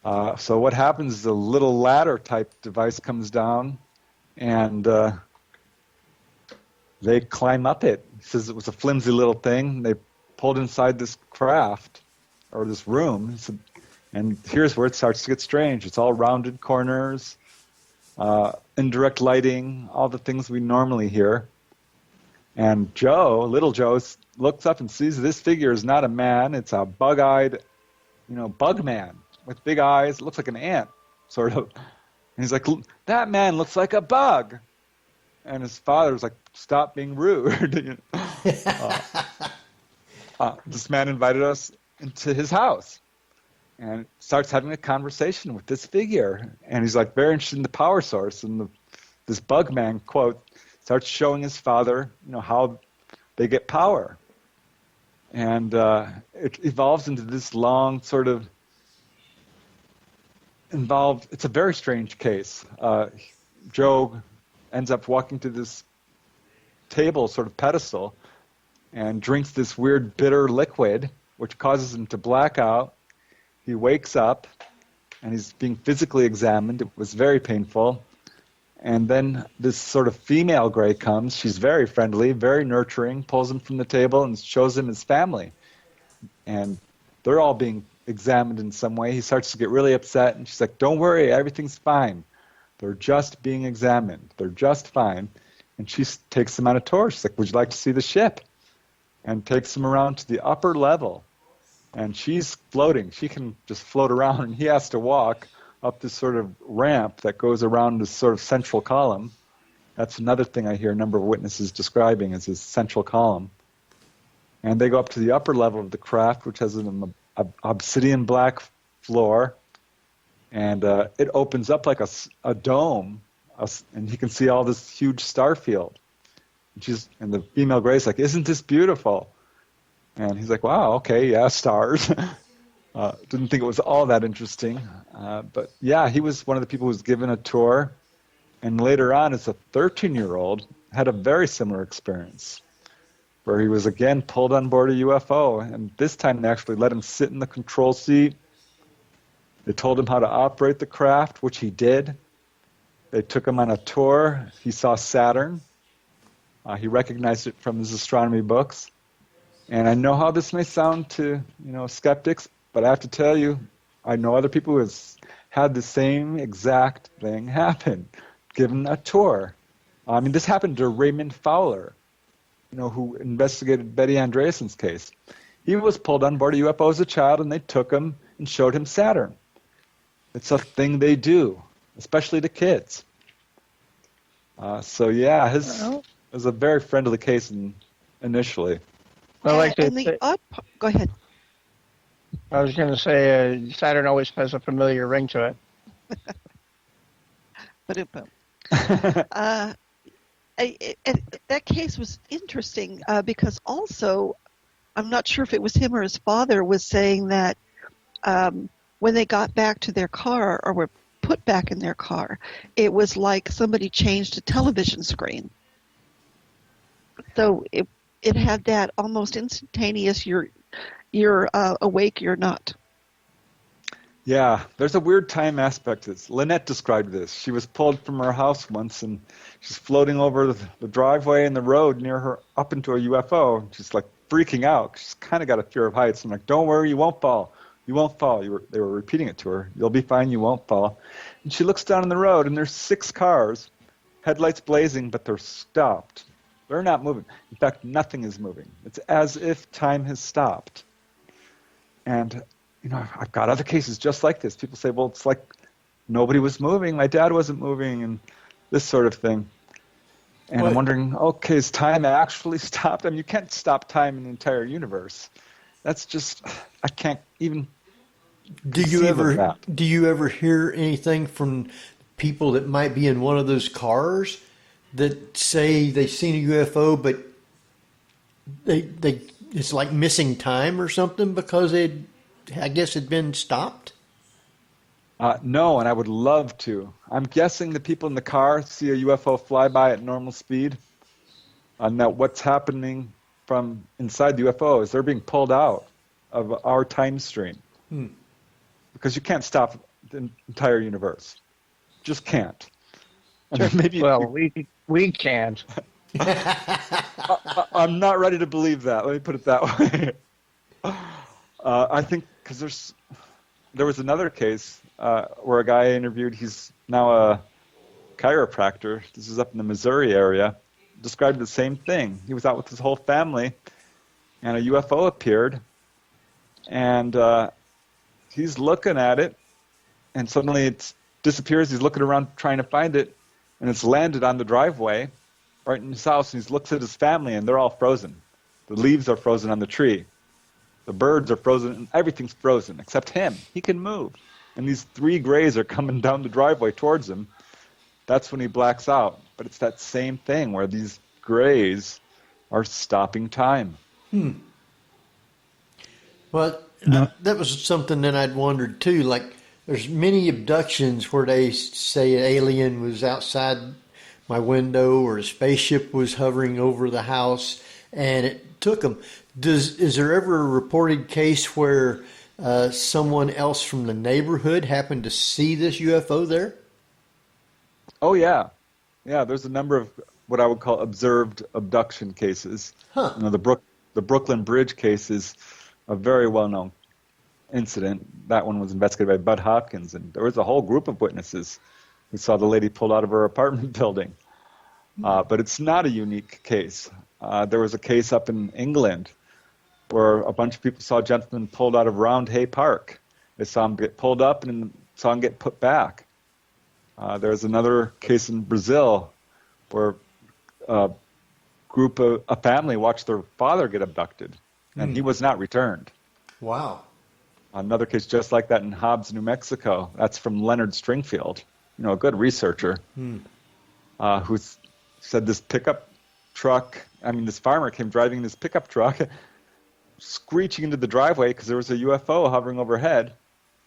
So what happens is a little ladder-type device comes down, and they climb up it. He says it was a flimsy little thing. They pulled inside this craft, or this room. He said, and here's where it starts to get strange. It's all rounded corners, indirect lighting, all the things we normally hear. And Joe, little Joe, looks up and sees this figure is not a man. It's a bug-eyed, bug man with big eyes. It looks like an ant, sort of. And he's like, that man looks like a bug. And his father was like, stop being rude. This man invited us into his house and starts having a conversation with this figure. And he's like very interested in the power source. And this bug man, quote, starts showing his father, how they get power. And it evolves into this long sort of involved, it's a very strange case. Joe ends up walking to this table, sort of pedestal, and drinks this weird bitter liquid, which causes him to black out. He wakes up, and he's being physically examined. It was very painful. And then this sort of female gray comes. She's very friendly, very nurturing, pulls him from the table and shows him his family. And they're all being examined in some way. He starts to get really upset, and she's like, don't worry, everything's fine. They're just being examined. They're just fine. And she takes him on a tour. She's like, would you like to see the ship? And takes him around to the upper level. And she's floating. She can just float around, and he has to walk up this sort of ramp that goes around this sort of central column. That's another thing I hear a number of witnesses describing as this central column. And they go up to the upper level of the craft, which has an obsidian black floor. And it opens up like a dome, and he can see all this huge star field. And the female gray's like, isn't this beautiful? And he's like, wow, okay, yeah, stars. Didn't think it was all that interesting. But yeah, he was one of the people who was given a tour. And later on, as a 13-year-old, had a very similar experience where he was again pulled on board a UFO. And this time they actually let him sit in the control seat. They told him how to operate the craft, which he did. They took him on a tour. He saw Saturn. He recognized it from his astronomy books. And I know how this may sound to, skeptics, but I have to tell you, I know other people who have had the same exact thing happen, given a tour. This happened to Raymond Fowler, who investigated Betty Andreasen's case. He was pulled on board a UFO as a child, and they took him and showed him Saturn. It's a thing they do, especially to kids. So yeah, his was a very friendly case initially. Go ahead. I was going to say Saturn always has a familiar ring to it. That case was interesting because also, I'm not sure if it was him or his father was saying that when they got back to their car or were put back in their car, it was like somebody changed a television screen. So it had that almost instantaneous, you're awake, you're not. Yeah, there's a weird time aspect to this. Lynette described this. She was pulled from her house once, and she's floating over the driveway and the road near her up into a UFO. She's like freaking out. She's kind of got a fear of heights. I'm like, don't worry, you won't fall. You won't fall. They were repeating it to her. You'll be fine, you won't fall. And she looks down the road, and there's 6 cars, headlights blazing, but they're stopped. They're not moving. In fact, nothing is moving. It's as if time has stopped. And, I've got other cases just like this. People say, well, it's like nobody was moving. My dad wasn't moving, and this sort of thing. And I'm wondering, okay, is time actually stopped? I mean, you can't stop time in the entire universe. That's just, I can't even Do you ever hear anything from people that might be in one of those cars that say they've seen a UFO, but they it's like missing time or something because I guess it'd been stopped? No, and I would love to. I'm guessing the people in the car see a UFO fly by at normal speed. Now, what's happening from inside the UFO is they're being pulled out of our time stream. Because you can't stop the entire universe. Just can't. And maybe we can't. I'm not ready to believe that. Let me put it that way. I think because there was another case where a guy I interviewed, he's now a chiropractor. This is up in the Missouri area. Described the same thing. He was out with his whole family, and a UFO appeared, and he's looking at it, and suddenly it disappears. He's looking around trying to find it, and it's landed on the driveway right in his house, and he looks at his family, and they're all frozen. The leaves are frozen on the tree. The birds are frozen, and everything's frozen except him. He can move. And these 3 grays are coming down the driveway towards him. That's when he blacks out. But it's that same thing where these grays are stopping time. Well, that was something that I'd wondered too. Like, there's many abductions where they say an alien was outside my window or a spaceship was hovering over the house and it took them. Is there ever a reported case where someone else from the neighborhood happened to see this UFO there? Oh, yeah. Yeah, there's a number of what I would call observed abduction cases. The Brooklyn Bridge case is a very well-known incident. That one was investigated by Bud Hopkins, and there was a whole group of witnesses who saw the lady pulled out of her apartment building. But it's not a unique case. There was a case up in England where a bunch of people saw a gentleman pulled out of Roundhay Park. They saw him get pulled up and saw him get put back. There's another case in Brazil where a family watched their father get abducted, and he was not returned. Wow. Another case just like that in Hobbs, New Mexico. That's from Leonard Stringfield, a good researcher, who said this this farmer came driving this pickup truck, screeching into the driveway because there was a UFO hovering overhead,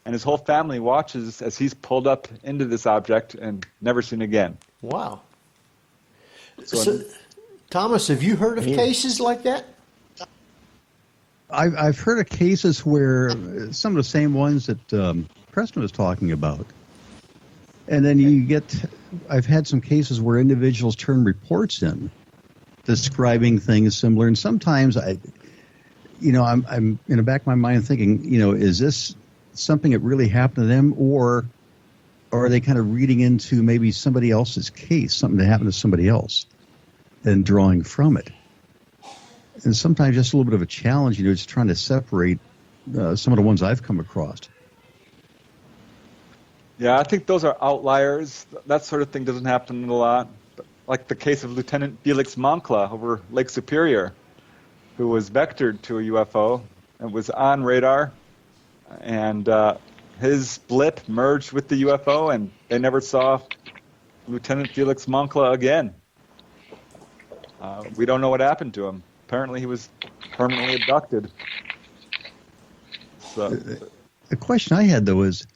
and his whole family watches as he's pulled up into this object and never seen again. Wow. So Thomas, have you heard of cases like that? I've heard of cases where some of the same ones that Preston was talking about. And then I've had some cases where individuals turn reports in describing things similar. And sometimes I'm in the back of my mind thinking, is this something that really happened to them, or are they kind of reading into maybe somebody else's case, something that happened to somebody else, and drawing from it? And sometimes just a little bit of a challenge, just trying to separate some of the ones I've come across. Yeah, I think those are outliers. That sort of thing doesn't happen a lot. Like the case of Lieutenant Felix Moncla over Lake Superior, who was vectored to a UFO and was on radar, and his blip merged with the UFO, and they never saw Lieutenant Felix Moncla again. We don't know what happened to him. Apparently he was permanently abducted. So, the question I had, though, is,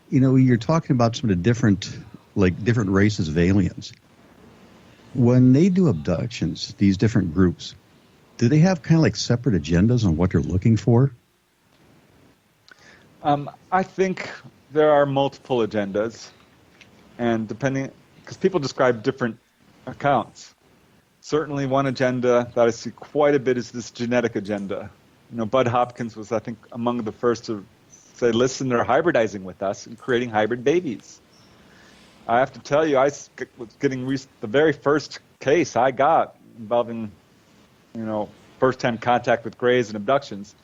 you're talking about some of the different races of aliens. When they do abductions, these different groups, do they have kind of like separate agendas on what they're looking for? I think there are multiple agendas, and because people describe different accounts. Certainly one agenda that I see quite a bit is this genetic agenda. Bud Hopkins was, I think, among the first to say, listen, they're hybridizing with us and creating hybrid babies. I have to tell you, I was getting the very first case I got involving, first-hand contact with grays and abductions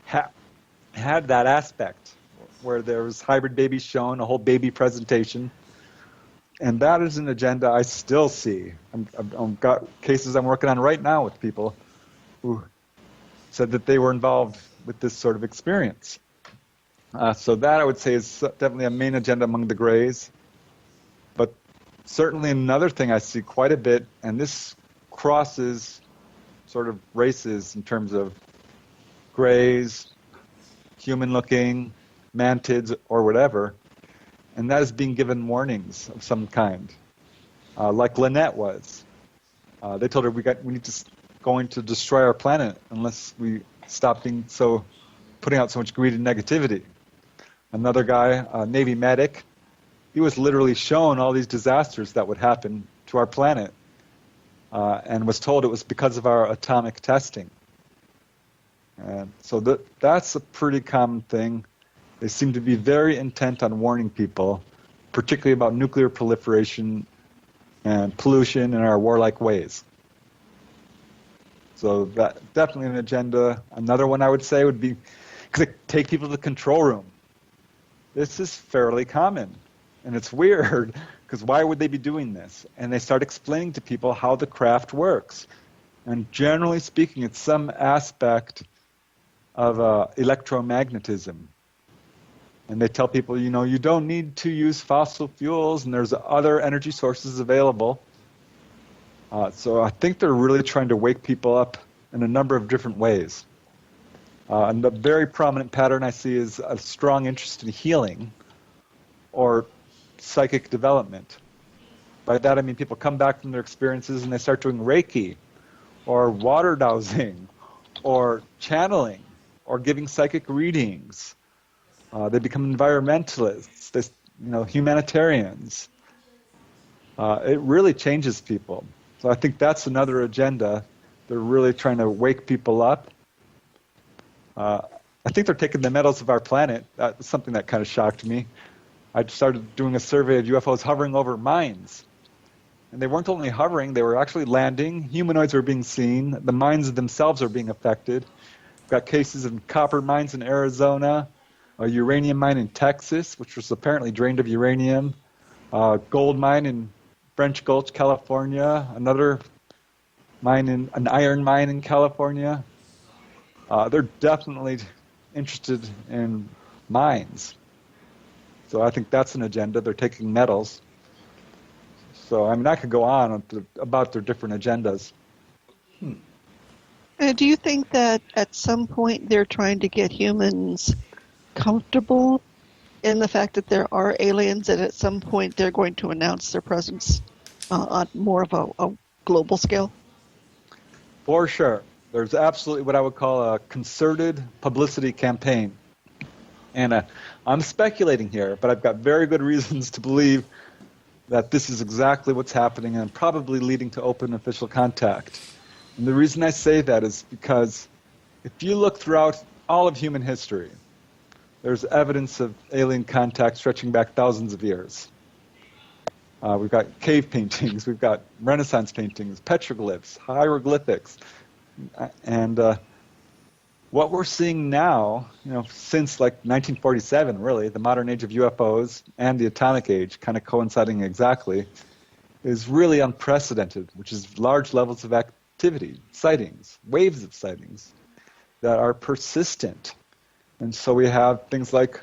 had that aspect where there was hybrid babies shown, a whole baby presentation. And that is an agenda I still see. I've got cases I'm working on right now with people who said that they were involved with this sort of experience. So that, I would say, is definitely a main agenda among the grays. But certainly another thing I see quite a bit, and this crosses sort of races in terms of grays, human-looking, mantids, or whatever, and that is being given warnings of some kind, like Lynette was. They told her we need to going to destroy our planet unless we stop putting out so much greed and negativity. Another guy, a Navy medic, he was literally shown all these disasters that would happen to our planet, and was told it was because of our atomic testing. And so that's a pretty common thing. They seem to be very intent on warning people, particularly about nuclear proliferation and pollution and our warlike ways. So that definitely an agenda. Another one I would say would be because they take people to the control room. This is fairly common, and it's weird because why would they be doing this? And they start explaining to people how the craft works. And generally speaking, it's some aspect of electromagnetism. And they tell people, you don't need to use fossil fuels, and there's other energy sources available. So I think they're really trying to wake people up in a number of different ways. And the very prominent pattern I see is a strong interest in healing or psychic development. By that I mean people come back from their experiences and they start doing Reiki or water dowsing or channeling or giving psychic readings. They become environmentalists, humanitarians. It really changes people. So I think that's another agenda. They're really trying to wake people up. I think they're taking the metals of our planet. That's something that kind of shocked me. I started doing a survey of UFOs hovering over mines. And they weren't only hovering, they were actually landing. Humanoids were being seen. The mines themselves are being affected. We've got cases of copper mines in Arizona, a uranium mine in Texas, which was apparently drained of uranium, a gold mine in French Gulch, California, another an iron mine in California. They're definitely interested in mines. So I think that's an agenda. They're taking metals. So, I could go on about their different agendas. Do you think that at some point they're trying to get humans comfortable in the fact that there are aliens, and at some point they're going to announce their presence on more of a global scale? For sure. There's absolutely what I would call a concerted publicity campaign. And I'm speculating here, but I've got very good reasons to believe that this is exactly what's happening and probably leading to open official contact. And the reason I say that is because if you look throughout all of human history, there's evidence of alien contact stretching back thousands of years. We've got cave paintings, we've got Renaissance paintings, petroglyphs, hieroglyphics. And what we're seeing now, since like 1947, really, the modern age of UFOs and the atomic age kind of coinciding exactly, is really unprecedented, which is large levels of activity, sightings, waves of sightings that are persistent. And so we have things like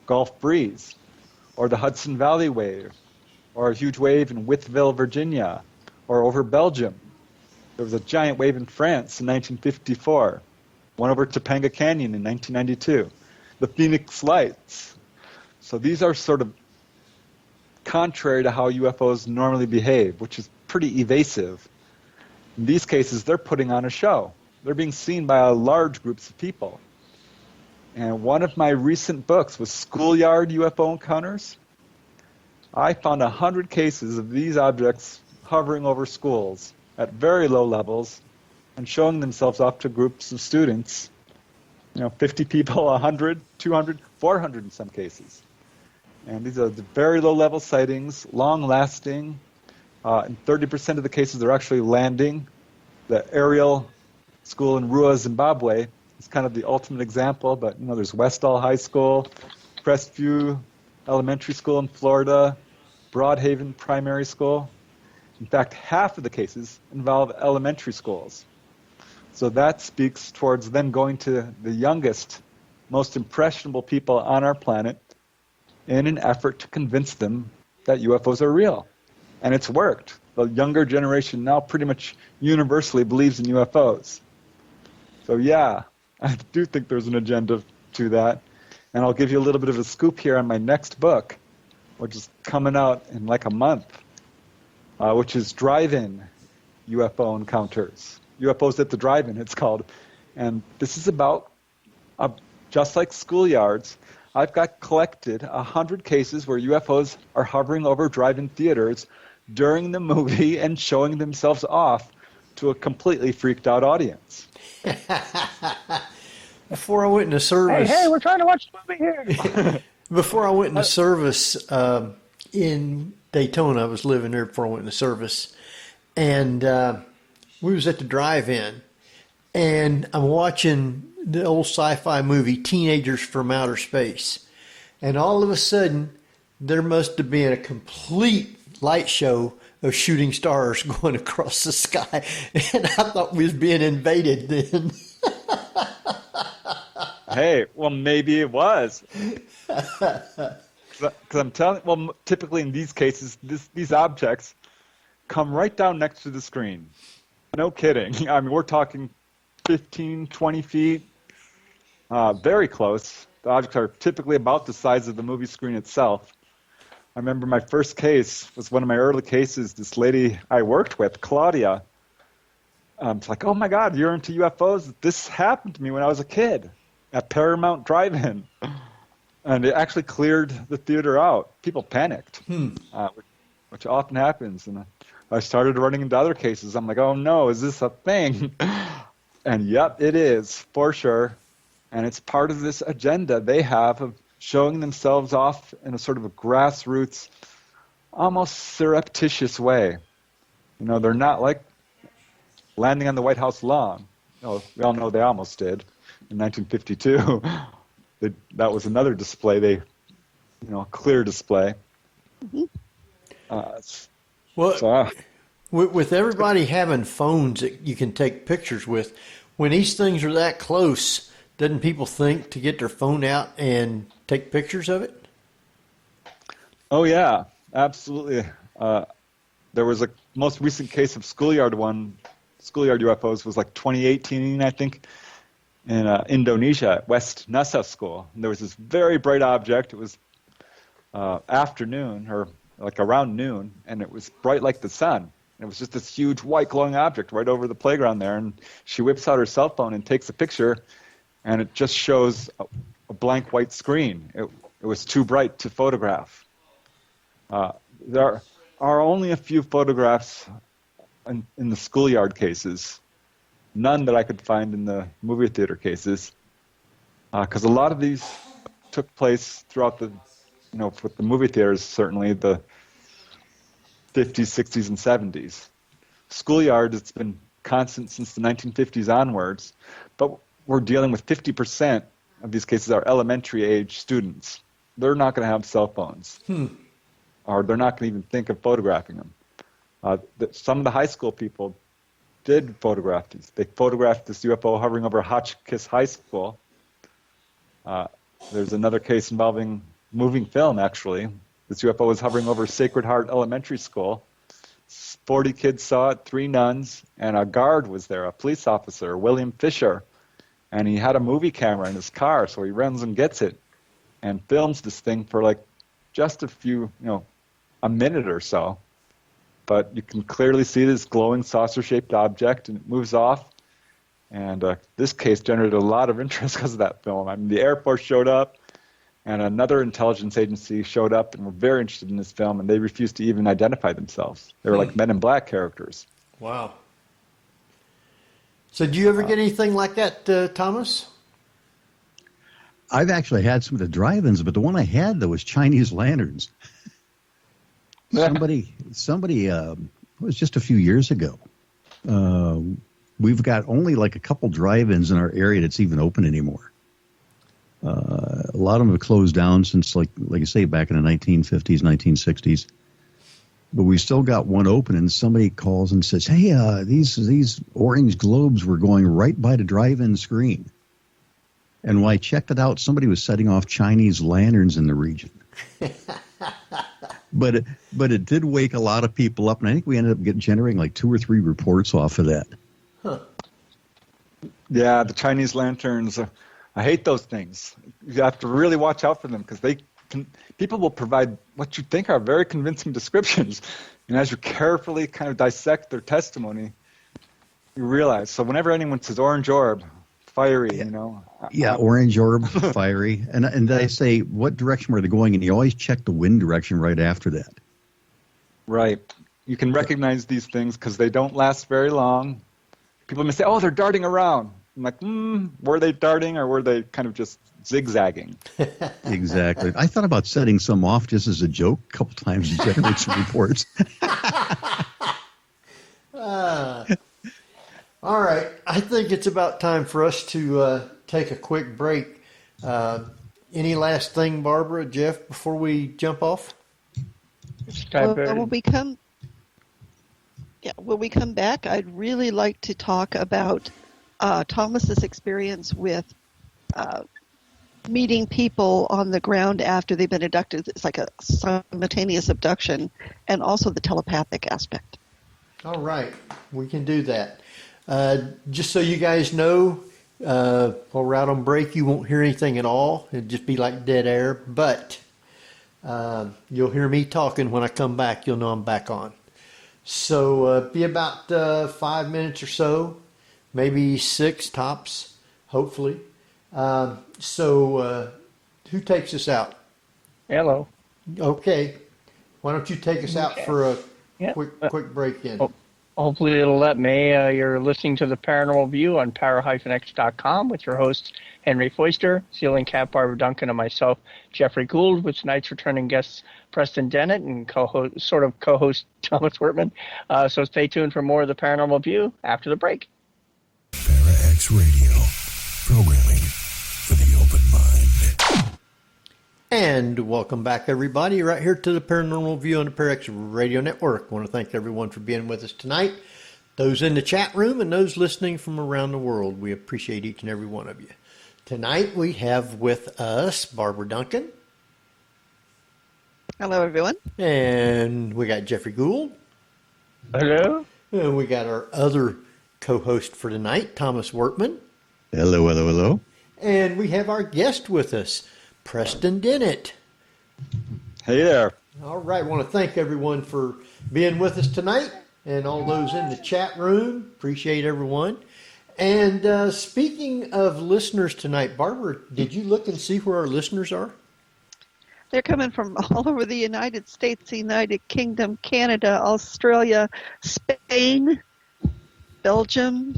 Gulf Breeze, or the Hudson Valley Wave, or a huge wave in Wytheville, Virginia, or over Belgium. There was a giant wave in France in 1954, one over Topanga Canyon in 1992, the Phoenix Lights. So these are sort of contrary to how UFOs normally behave, which is pretty evasive. In these cases, they're putting on a show. They're being seen by large groups of people. And one of my recent books was Schoolyard Ufo Encounters. I found 100 cases of these objects hovering over schools at very low levels and showing themselves off to groups of students, 50 people, 100, 200, 400 in some cases. And these are the very low-level sightings, long-lasting. In 30% of the cases, they're actually landing. the aerial school in Rua, Zimbabwe is kind of the ultimate example, but there's Westall High School, Crestview Elementary School in Florida, Broadhaven Primary School. In fact, half of the cases involve elementary schools. So that speaks towards them going to the youngest, most impressionable people on our planet in an effort to convince them that UFOs are real. And it's worked. The younger generation now pretty much universally believes in UFOs. So yeah, I do think there's an agenda to that. And I'll give you a little bit of a scoop here on my next book, which is coming out in like a month, which is Drive-In UFO Encounters. UFOs at the Drive-In, it's called. And this is about, just like schoolyards, I've got collected 100 cases where UFOs are hovering over drive-in theaters during the movie and showing themselves off to a completely freaked out audience. Before I went into service... Hey, we're trying to watch the movie here. Before I went into service in Daytona, I was living there before I went into service, and we was at the drive-in, and I'm watching the old sci-fi movie Teenagers from Outer Space, and all of a sudden there must have been a complete light show of shooting stars going across the sky, and I thought we was being invaded then. Hey, well, maybe it was. Because I'm telling, well, typically in these cases, these objects come right down next to the screen. No kidding. I mean, we're talking 15, 20 feet, very close. The objects are typically about the size of the movie screen itself. I remember my first case was one of my early cases. This lady I worked with, Claudia, it's like, oh my God, you're into UFOs? This happened to me when I was a kid at Paramount Drive-In. And it actually cleared the theater out. People panicked, which often happens. And I started running into other cases. I'm like, oh no, is this a thing? And yep, it is, for sure. And it's part of this agenda they have of showing themselves off in a sort of a grassroots, almost surreptitious way. They're not like landing on the White House lawn. We all know they almost did in 1952. That was another display, clear display. With everybody having phones that you can take pictures with, when these things are that close, doesn't people think to get their phone out and take pictures of it? Oh, yeah, absolutely. There was a most recent case of Schoolyard UFOs was like 2018, I think, in Indonesia at West Nusa School. And there was this very bright object. It was afternoon, or like around noon, and it was bright like the sun. And it was just this huge white glowing object right over the playground there. And she whips out her cell phone and takes a picture, and it just shows a blank white screen. It was too bright to photograph. There are only a few photographs in the schoolyard cases, none that I could find in the movie theater cases, because a lot of these took place throughout the, with the movie theaters, certainly the 50s, 60s, and 70s. Schoolyard, it's been constant since the 1950s onwards, but we're dealing with 50% of these cases are elementary age students. They're not going to have cell phones, or they're not going to even think of photographing them. Some of the high school people did photograph these. They photographed this UFO hovering over Hotchkiss High School. There's another case involving moving film, actually. This UFO was hovering over Sacred Heart Elementary School. 40 kids saw it, 3 nuns, and a guard was there, a police officer, William Fisher. And he had a movie camera in his car, so he runs and gets it and films this thing for like just a minute or so. But you can clearly see this glowing saucer-shaped object, and it moves off. And this case generated a lot of interest because of that film. I mean, the Air Force showed up, and another intelligence agency showed up and were very interested in this film, and they refused to even identify themselves. They were like Men in Black characters. Wow. So do you ever get anything like that, Thomas? I've actually had some of the drive-ins, but the one I had, though, was Chinese lanterns. Somebody, it was just a few years ago. we've got only like a couple drive-ins in our area that's even open anymore. A lot of them have closed down since, like I say, back in the 1950s, 1960s. But we still got one open, and somebody calls and says, "Hey, these orange globes were going right by the drive-in screen." And when I checked it out, somebody was setting off Chinese lanterns in the region. But it did wake a lot of people up, and I think we ended up generating like 2 or 3 reports off of that. Huh. Yeah, the Chinese lanterns. I hate those things. You have to really watch out for them because people will provide what you think are very convincing descriptions. And as you carefully kind of dissect their testimony, you realize. So whenever anyone says orange orb, fiery, you know. Yeah, orange orb, fiery. And I say, what direction were they going? And you always check the wind direction right after that. Right. You can recognize these things because they don't last very long. People may say, oh, they're darting around. I'm like, were they darting or were they kind of just zigzagging? Exactly. I thought about setting some off just as a joke a couple times to generate some reports. All right. I think it's about time for us to take a quick break. Any last thing, Barbara, Jeff, before we jump off? Well, when we come back, I'd really like to talk about Thomas's experience with meeting people on the ground after they've been abducted. It's like a simultaneous abduction, and also the telepathic aspect. All right. We can do that. Just so you guys know, while we're out on break, you won't hear anything at all. It'd just be like dead air. But you'll hear me talking when I come back. You'll know I'm back on. So be about 5 minutes or so, maybe 6 tops, hopefully. So who takes us out? Hello. Okay. Why don't you take us out for a quick break in? Hopefully it'll let me. You're listening to the Paranormal View on para-x.com with your hosts Henry Foister, Ceiling Cat Barbara Duncan, and myself, Geoffrey Gould, with tonight's returning guests Preston Dennett and co-host Thomas Wertman. So stay tuned for more of the Paranormal View after the break. Para-X Radio, programming for the open mind. And welcome back, everybody, right here to the Paranormal View on the Para-X Radio Network. I want to thank everyone for being with us tonight. Those in the chat room and those listening from around the world, we appreciate each and every one of you. Tonight we have with us Barbara Duncan. Hello, everyone. And we got Geoffrey Gould. Hello. And we got our other co-host for tonight, Thomas Wertman. Hello, hello, hello. And we have our guest with us, Preston Dennett. Hey there. All right. I want to thank everyone for being with us tonight and all those in the chat room. Appreciate everyone. And speaking of listeners tonight, Barbara, did you look and see where our listeners are? They're coming from all over the United States, the United Kingdom, Canada, Australia, Spain, Belgium,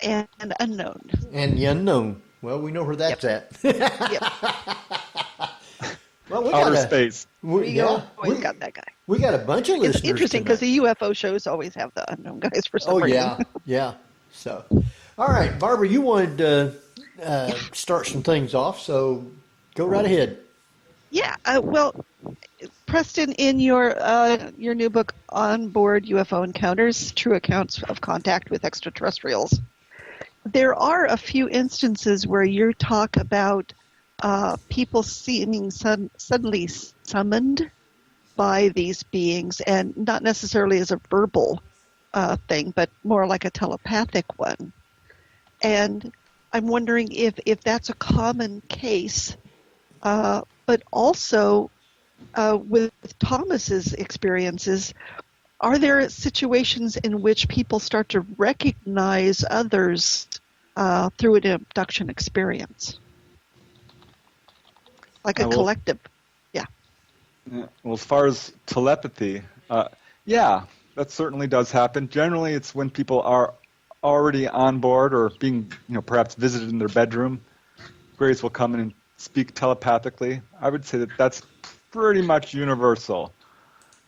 and unknown. And the unknown. Well, we know where that's at. Yep. Well, we Outer space. We always got that guy. We got a bunch of listeners. It's interesting because the UFO shows always have the unknown guys for some reason. Yeah. So, all right, Barbara, you wanted to start some things off, so go right ahead. Yeah. Well, Preston, in your new book, On Board UFO Encounters, True Accounts of Contact with Extraterrestrials, there are a few instances where you talk about people seeming suddenly summoned by these beings, and not necessarily as a verbal thing, but more like a telepathic one. And I'm wondering if that's a common case, but also with Thomas's experiences, are there situations in which people start to recognize others through an abduction experience? Like a collective, yeah. Well, as far as telepathy, that certainly does happen. Generally, it's when people are already on board or being, perhaps visited in their bedroom. Spirits will come in and speak telepathically. I would say that that's pretty much universal.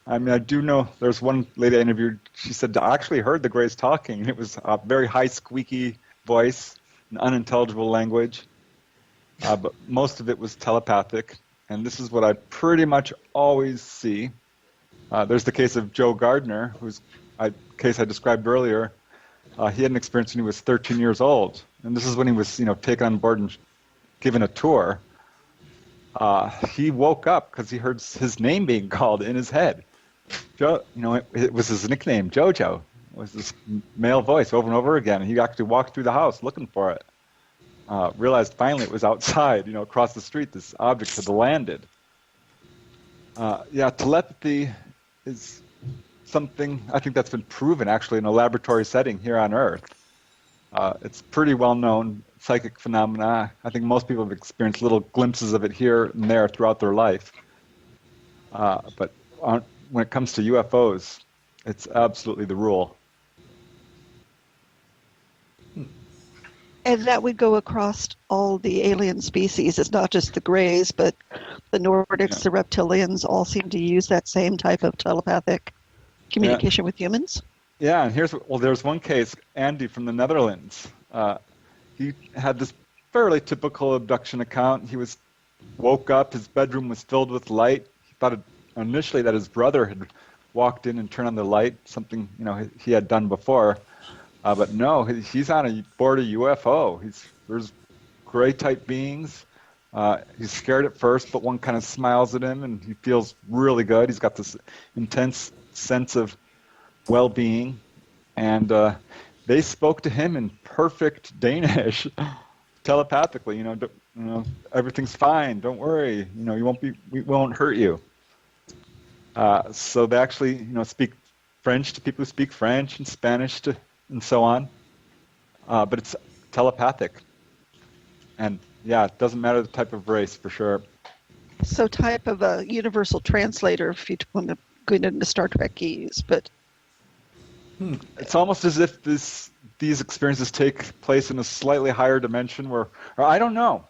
I mean, I do know there's one lady I interviewed. She said, I actually heard the Greys talking. It was a very high, squeaky voice, an unintelligible language. But most of it was telepathic. And this is what I pretty much always see. There's the case of Joe Gardner, whose case I described earlier. He had an experience when he was 13 years old. And this is when he was, taken on board and given a tour. He woke up because he heard his name being called in his head. Joe, it was his nickname, Jojo. It was this male voice over and over again. And he actually walked through the house looking for it. Realized finally it was outside, across the street, this object had landed. Telepathy is something I think that's been proven actually in a laboratory setting here on Earth. It's pretty well known psychic phenomena. I think most people have experienced little glimpses of it here and there throughout their life. But when it comes to UFOs, it's absolutely the rule. And that would go across all the alien species. It's not just the Greys, but the Nordics, the reptilians all seem to use that same type of telepathic communication with humans. Yeah, and there's one case, Andy from the Netherlands. He had this fairly typical abduction account. He woke up, his bedroom was filled with light. He thought initially that his brother had walked in and turned on the light, something he had done before. But no, he's on board a UFO. There's gray type beings. He's scared at first, but one kind of smiles at him and he feels really good. He's got this intense sense of well-being. And they spoke to him in perfect Danish, telepathically. Everything's fine. Don't worry. We won't hurt you. So they actually, speak French to people who speak French and Spanish and so on. But it's telepathic. And it doesn't matter the type of race for sure. So type of a universal translator if you want to go into Star Trekese, but it's almost as if these experiences take place in a slightly higher dimension or I don't know.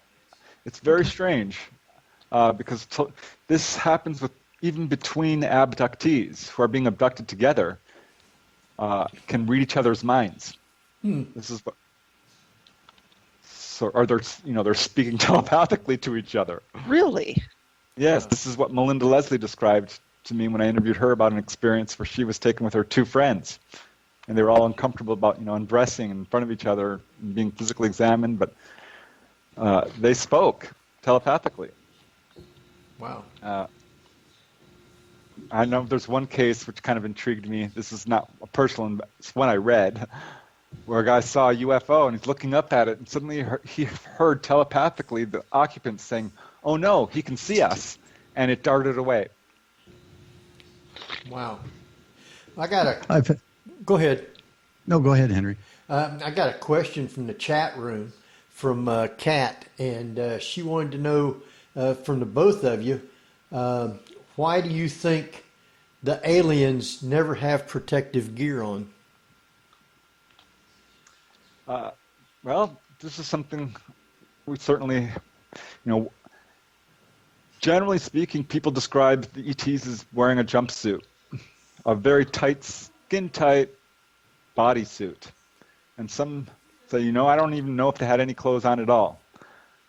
It's very strange because this happens even between abductees who are being abducted together. Can read each other's minds. This is what. So, they're speaking telepathically to each other. Really? Yes, this is what Melinda Leslie described to me when I interviewed her about an experience where she was taken with her two friends, and they were all uncomfortable about undressing in front of each other and being physically examined, but they spoke telepathically. Wow. I know there's one case which kind of intrigued me. This is not a personal one, it's one I read, where a guy saw a UFO and he's looking up at it, and suddenly he heard telepathically the occupants saying, "Oh no, he can see us," and it darted away. Wow. Go ahead. No, go ahead, Henry. I got a question from the chat room from Kat, and she wanted to know from the both of you, why do you think the aliens never have protective gear on? Well, this is something we certainly, generally speaking, people describe the ETs as wearing a jumpsuit, a very tight, skin-tight bodysuit. And some say, I don't even know if they had any clothes on at all.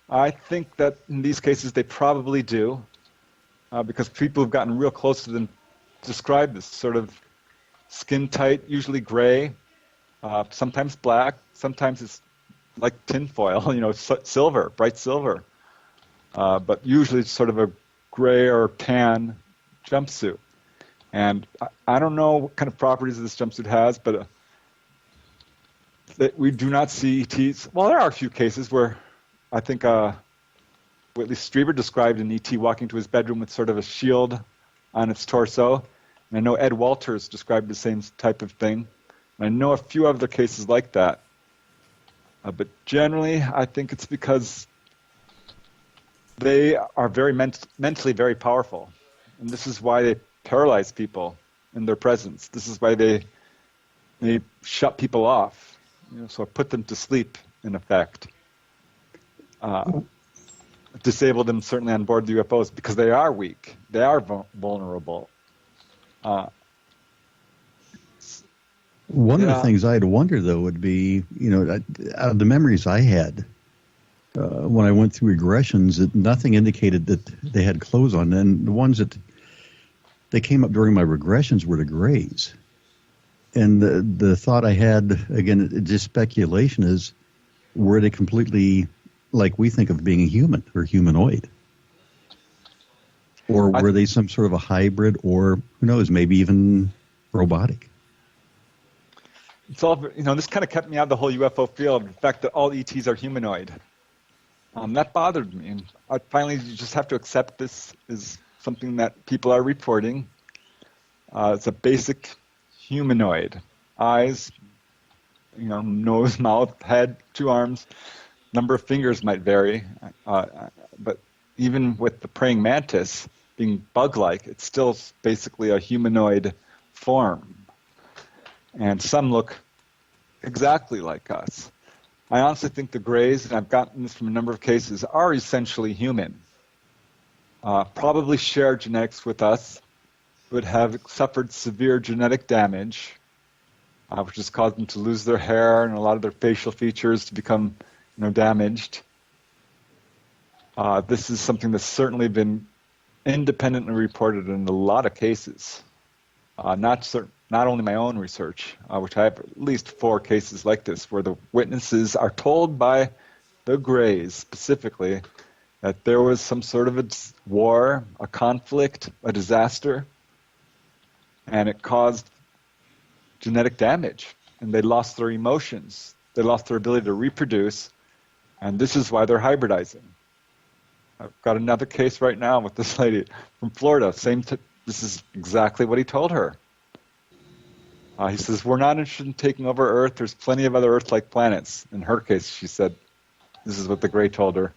I think that in these cases they probably do. Because people who've gotten real close to them describe this sort of skin-tight, usually gray, sometimes black, sometimes it's like tinfoil, silver, bright silver. But usually it's sort of a gray or tan jumpsuit. And I don't know what kind of properties this jumpsuit has, but we do not see ETs. Well, there are a few cases where I think Whitley Strieber described an ET walking to his bedroom with sort of a shield on its torso. And I know Ed Walters described the same type of thing. And I know a few other cases like that. But generally, I think it's because they are very mentally very powerful. And this is why they paralyze people in their presence. This is why they shut people off, so put them to sleep, in effect. Disable them certainly on board the UFOs because they are weak. They are vulnerable. One of the things I'd wonder, though, would be, out of the memories I had, when I went through regressions, that nothing indicated that they had clothes on. And the ones that they came up during my regressions were the grays. And the thought I had, again, it's just speculation, is were they completely like we think of being a human or humanoid? Or were they some sort of a hybrid, or who knows, maybe even robotic? It's all, this kind of kept me out of the whole UFO field, the fact that all ETs are humanoid. That bothered me. And I finally just have to accept this is something that people are reporting. It's a basic humanoid. Eyes, nose, mouth, head, 2 arms. Number of fingers might vary. But even with the praying mantis being bug-like, it's still basically a humanoid form. And some look exactly like us. I honestly think the grays, and I've gotten this from a number of cases, are essentially human. Probably share genetics with us, but have suffered severe genetic damage, which has caused them to lose their hair and a lot of their facial features to become damaged. This is something that's certainly been independently reported in a lot of cases. Not only my own research, which I have at least 4 cases like this, where the witnesses are told by the Greys specifically that there was some sort of a war, a conflict, a disaster, and it caused genetic damage, and they lost their emotions, they lost their ability to reproduce, and this is why they're hybridizing. I've got another case right now with this lady from Florida. This is exactly what he told her. He says, we're not interested in taking over Earth. There's plenty of other Earth-like planets. In her case, she said, this is what the Gray told her.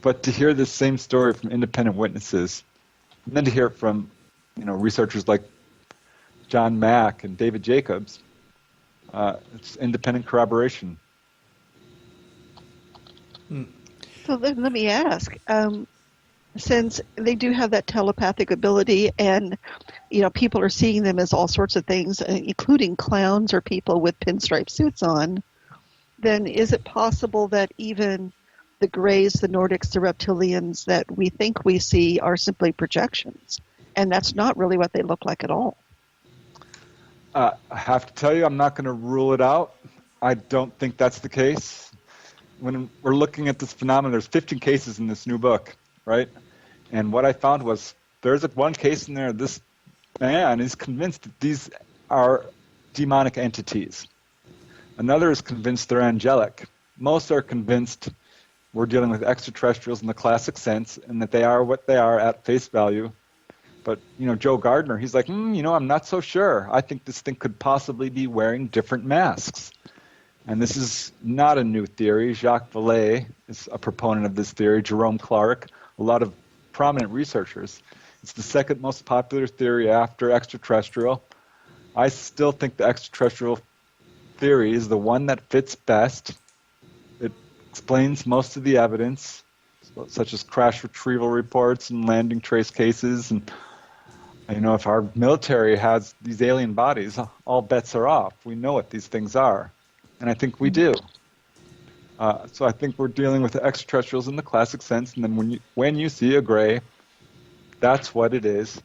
But to hear this same story from independent witnesses, and then to hear it from researchers like John Mack and David Jacobs, it's independent corroboration. So then let me ask, since they do have that telepathic ability and, people are seeing them as all sorts of things, including clowns or people with pinstripe suits on, then is it possible that even the Greys, the Nordics, the reptilians that we think we see are simply projections, and that's not really what they look like at all? I have to tell you, I'm not going to rule it out. I don't think that's the case. When we're looking at this phenomenon, there's 15 cases in this new book, right? And what I found was there's one case in there, this man is convinced that these are demonic entities. Another is convinced they're angelic. Most are convinced we're dealing with extraterrestrials in the classic sense and that they are what they are at face value. But, Joe Gardner, he's like, I'm not so sure. I think this thing could possibly be wearing different masks. And this is not a new theory. Jacques Vallée is a proponent of this theory, Jerome Clark, a lot of prominent researchers. It's the second most popular theory after extraterrestrial. I still think the extraterrestrial theory is the one that fits best. It explains most of the evidence, such as crash retrieval reports and landing trace cases. And, if our military has these alien bodies, all bets are off. We know what these things are. And I think we do. So I think we're dealing with the extraterrestrials in the classic sense. And then when you see a Gray, that's what it is.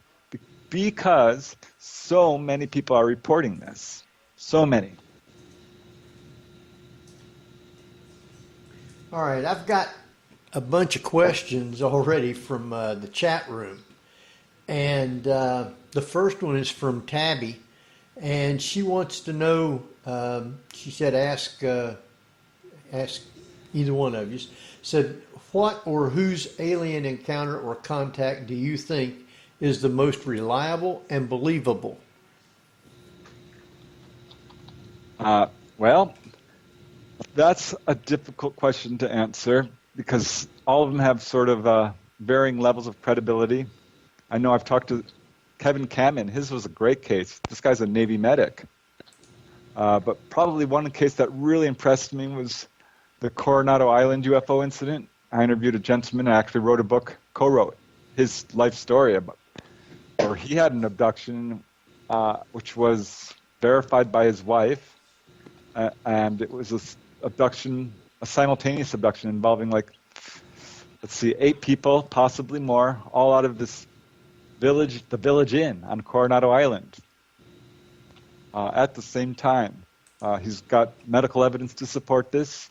Because so many people are reporting this. So many. All right, I've got a bunch of questions already from the chat room. And the first one is from Tabby. And she wants to know, she said, ask either one of you, said, what or whose alien encounter or contact do you think is the most reliable and believable? Well, that's a difficult question to answer because all of them have sort of varying levels of credibility. I know I've talked to Kevin Kamen. His was a great case. This guy's a Navy medic. But probably one case that really impressed me was the Coronado Island UFO incident. I interviewed a gentleman and actually wrote a book, co-wrote his life story about or he had an abduction, which was verified by his wife, and it was a simultaneous abduction involving 8 people, possibly more, all out of this village, the Village Inn on Coronado Island. At the same time, he's got medical evidence to support this.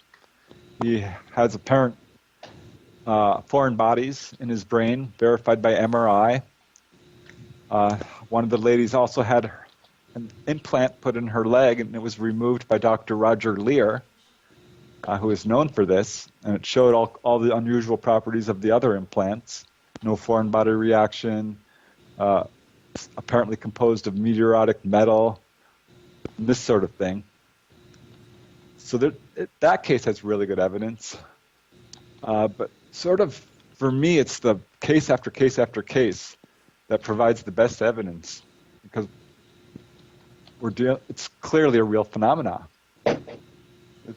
He has apparent foreign bodies in his brain, verified by MRI. One of the ladies also had an implant put in her leg, and it was removed by Dr. Roger Lear, who is known for this, and it showed all the unusual properties of the other implants. No foreign body reaction, apparently composed of meteoritic metal, and this sort of thing. So that case has really good evidence. But sort of, for me, it's the case after case after case that provides the best evidence, because it's clearly a real phenomenon.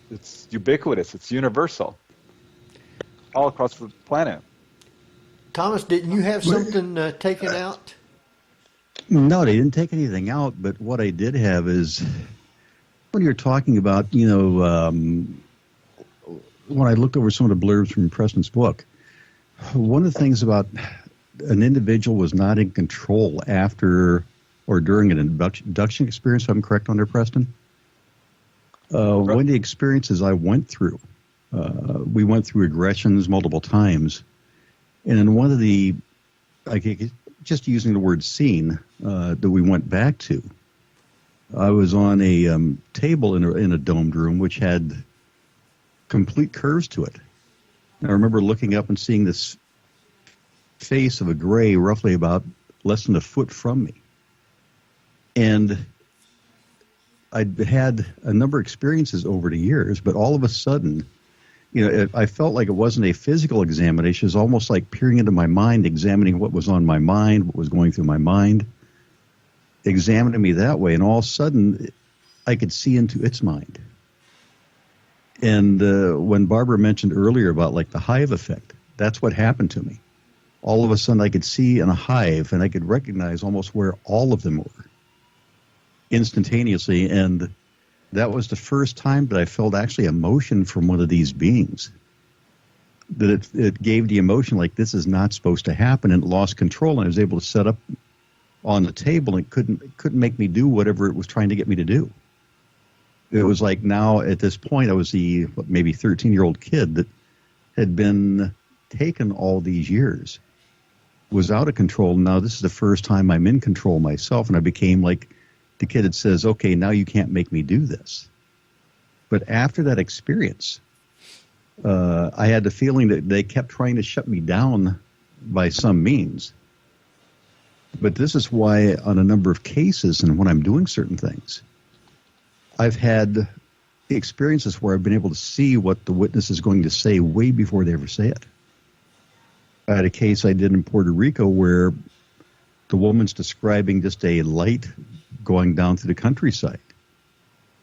It's ubiquitous. It's universal, all across the planet. Thomas, didn't you have something taken out? No, they didn't take anything out. But what I did have is, when you're talking about, when I looked over some of the blurbs from Preston's book, one of the things about an individual was not in control after or during an abduction experience, if I'm correct on there, Preston? One of the experiences I went through, we went through aggressions multiple times. And in one of the, just using the word scene that we went back to, I was on a table in a domed room which had complete curves to it. And I remember looking up and seeing this face of a gray roughly about less than a foot from me. And I'd had a number of experiences over the years, but all of a sudden, I felt like it wasn't a physical examination. It was almost like peering into my mind, examining what was on my mind, what was going through my mind, examining me that way. And all of a sudden, I could see into its mind. And when Barbara mentioned earlier about the hive effect, that's what happened to me. All of a sudden, I could see in a hive, and I could recognize almost where all of them were instantaneously. And that was the first time that I felt actually emotion from one of these beings. That it gave the emotion like this is not supposed to happen, and it lost control. And I was able to set up on the table and couldn't make me do whatever it was trying to get me to do. It was like now at this point I was the maybe 13-year-old kid that had been taken all these years, was out of control. Now this is the first time I'm in control myself, and I became like the kid that says, okay, now you can't make me do this. But after that experience, I had the feeling that they kept trying to shut me down by some means. But this is why on a number of cases and when I'm doing certain things, I've had experiences where I've been able to see what the witness is going to say way before they ever say it. I had a case I did in Puerto Rico where the woman's describing just a light going down through the countryside.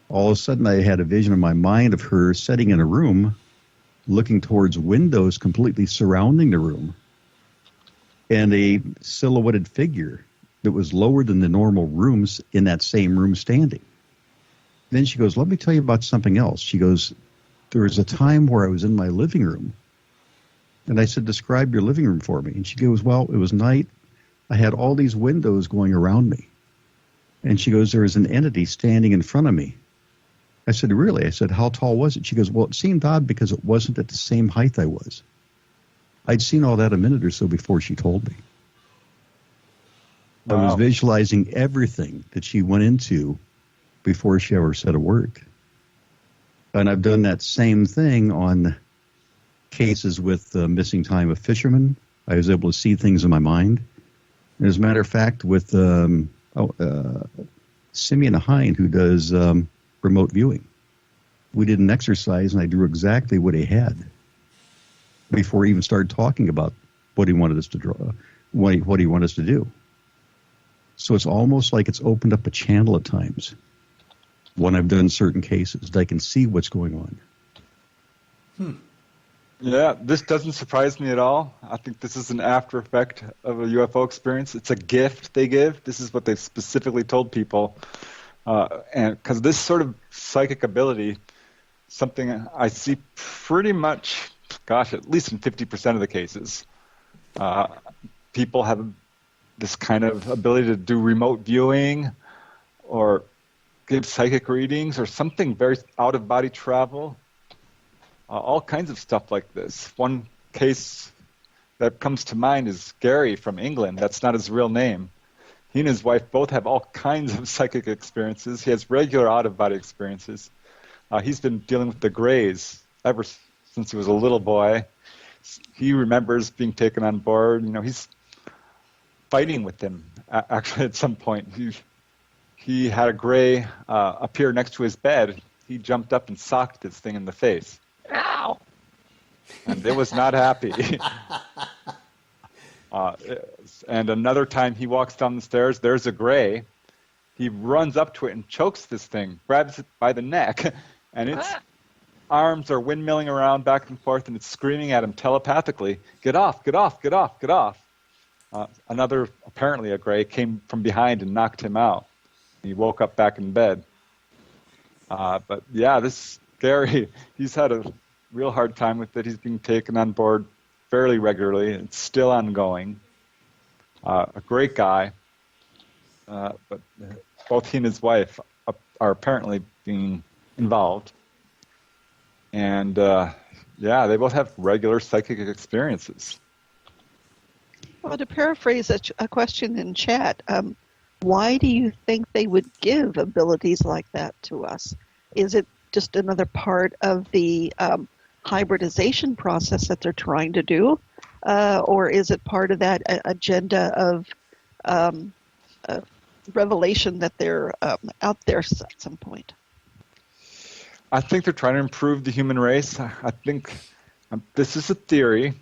All of a sudden, I had a vision in my mind of her sitting in a room, looking towards windows completely surrounding the room, and a silhouetted figure that was lower than the normal rooms in that same room standing. Then she goes, let me tell you about something else. She goes, there was a time where I was in my living room, and I said, describe your living room for me. And she goes, well, it was night. I had all these windows going around me. And she goes, there was an entity standing in front of me. I said, really? I said, how tall was it? She goes, well, it seemed odd because it wasn't at the same height I was. I'd seen all that a minute or so before she told me. Wow. I was visualizing everything that she went into before she ever said a word. And I've done that same thing on cases with missing time of fishermen. I was able to see things in my mind. And as a matter of fact, with Simeon Hine, who does remote viewing, we did an exercise, and I drew exactly what he had before he even started talking about what he wanted us to draw, what he wanted us to do. So it's almost like it's opened up a channel at times when I've done certain cases that I can see what's going on. Yeah, this doesn't surprise me at all. I think this is an after effect of a UFO experience. It's a gift they give. This is what they've specifically told people. And because this sort of psychic ability, something I see pretty much, gosh, at least in 50% of the cases, people have this kind of ability to do remote viewing or give psychic readings or something very out-of-body travel. All kinds of stuff like this. One case that comes to mind is Gary from England. That's not his real name. He and his wife both have all kinds of psychic experiences. He has regular out-of-body experiences. He's been dealing with the Greys ever since he was a little boy. He remembers being taken on board. You know, he's fighting with them. Actually, at some point, he had a Grey appear next to his bed. He jumped up and socked this thing in the face. Ow! And it was not happy. And another time he walks down the stairs, there's a Grey. He runs up to it and chokes this thing, grabs it by the neck, and its arms are windmilling around back and forth, and it's screaming at him telepathically, "Get off, get off, get off, get off." Another, apparently a Grey, came from behind and knocked him out. He woke up back in bed. But yeah, this Gary, he's had a real hard time with it. He's being taken on board fairly regularly. It's still ongoing. A great guy, but both he and his wife are apparently being involved. And yeah, they both have regular psychic experiences. Well, to paraphrase a question in chat, why do you think they would give abilities like that to us? Is it just another part of the hybridization process that they're trying to do? Or is it part of that agenda of revelation that they're out there at some point? I think they're trying to improve the human race. I think this is a theory,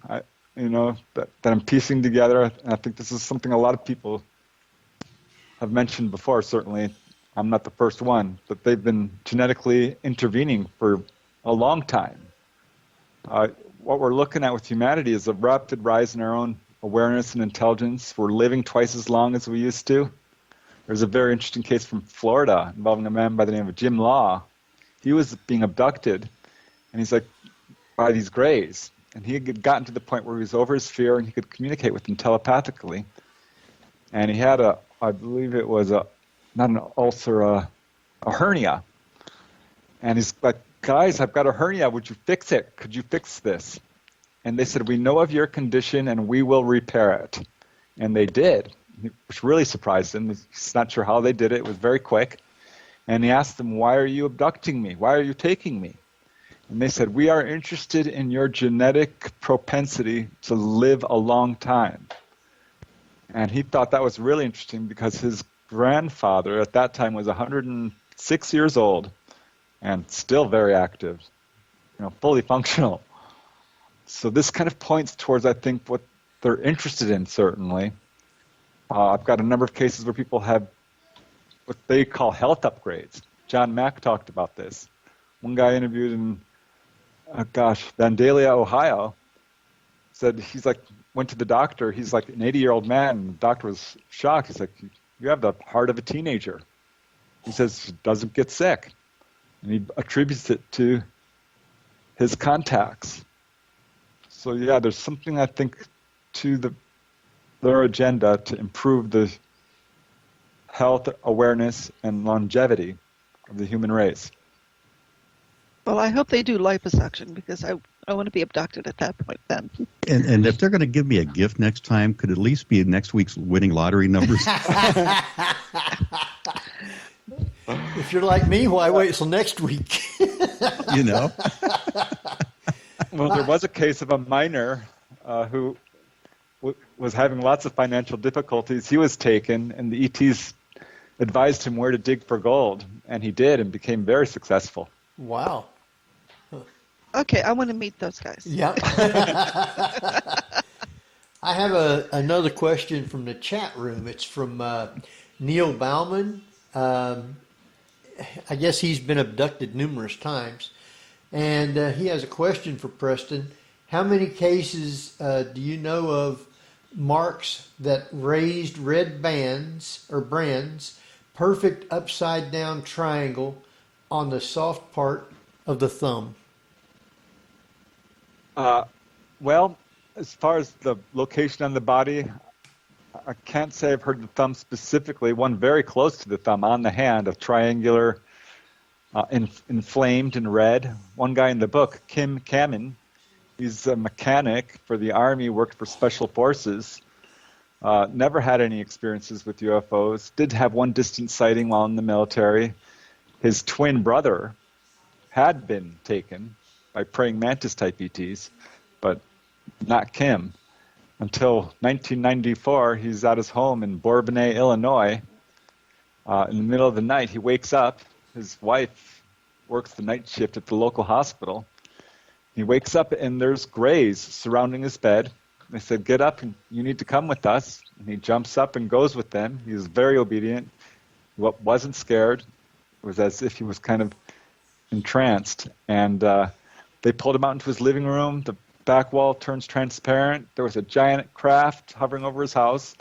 that I'm piecing together. I think this is something a lot of people have mentioned before, certainly. I'm not the first one, but they've been genetically intervening for a long time. What we're looking at with humanity is a rapid rise in our own awareness and intelligence. We're living twice as long as we used to. There's a very interesting case from Florida involving a man by the name of Jim Law. He was being abducted, and he's like, by these Greys. And he had gotten to the point where he was over his fear and he could communicate with them telepathically. And he had I believe it was not an ulcer, a hernia. And he's like, guys, I've got a hernia. Would you fix it? Could you fix this? And they said, we know of your condition and we will repair it. And they did, which really surprised him. He's not sure how they did it. It was very quick. And he asked them, why are you abducting me? Why are you taking me? And they said, we are interested in your genetic propensity to live a long time. And he thought that was really interesting because his grandfather at that time was 106 years old and still very active, fully functional. So this kind of points towards, I think, what they're interested in, certainly. I've got a number of cases where people have what they call health upgrades. John Mack talked about this. One guy interviewed in, Vandalia, Ohio, said went to the doctor. He's like an 80-year-old man, and the doctor was shocked. He's like, you have the heart of a teenager. He says he doesn't get sick. And he attributes it to his contacts. So yeah, there's something, I think, to their agenda to improve the health, awareness, and longevity of the human race. Well, I hope they do liposuction because I want to be abducted at that point then. And if they're going to give me a gift next time, could it at least be next week's winning lottery numbers? If you're like me, why wait till next week? Well, there was a case of a miner who was having lots of financial difficulties. He was taken, and the ETs advised him where to dig for gold, and he did and became very successful. Wow. Okay, I want to meet those guys. Yeah. I have another question from the chat room. It's from Neil Bauman. I guess he's been abducted numerous times. And he has a question for Preston. How many cases do you know of marks that raised red bands or brands, perfect upside down triangle on the soft part of the thumb? Well, as far as the location on the body, I can't say I've heard the thumb specifically. One very close to the thumb on the hand, a triangular, inflamed and red. One guy in the book, Kim Kamen, he's a mechanic for the Army, worked for Special Forces, never had any experiences with UFOs, did have one distant sighting while in the military. His twin brother had been taken by praying mantis type ETs, but not Kim. Until 1994, he's at his home in Bourbonnais, Illinois. In the middle of the night, he wakes up. His wife works the night shift at the local hospital. He wakes up and there's grays surrounding his bed. They said, "Get up, and you need to come with us." And he jumps up and goes with them. He was very obedient. He wasn't scared. It was as if he was kind of entranced. And they pulled him out into his living room. The back wall turns transparent. There was a giant craft hovering over his house.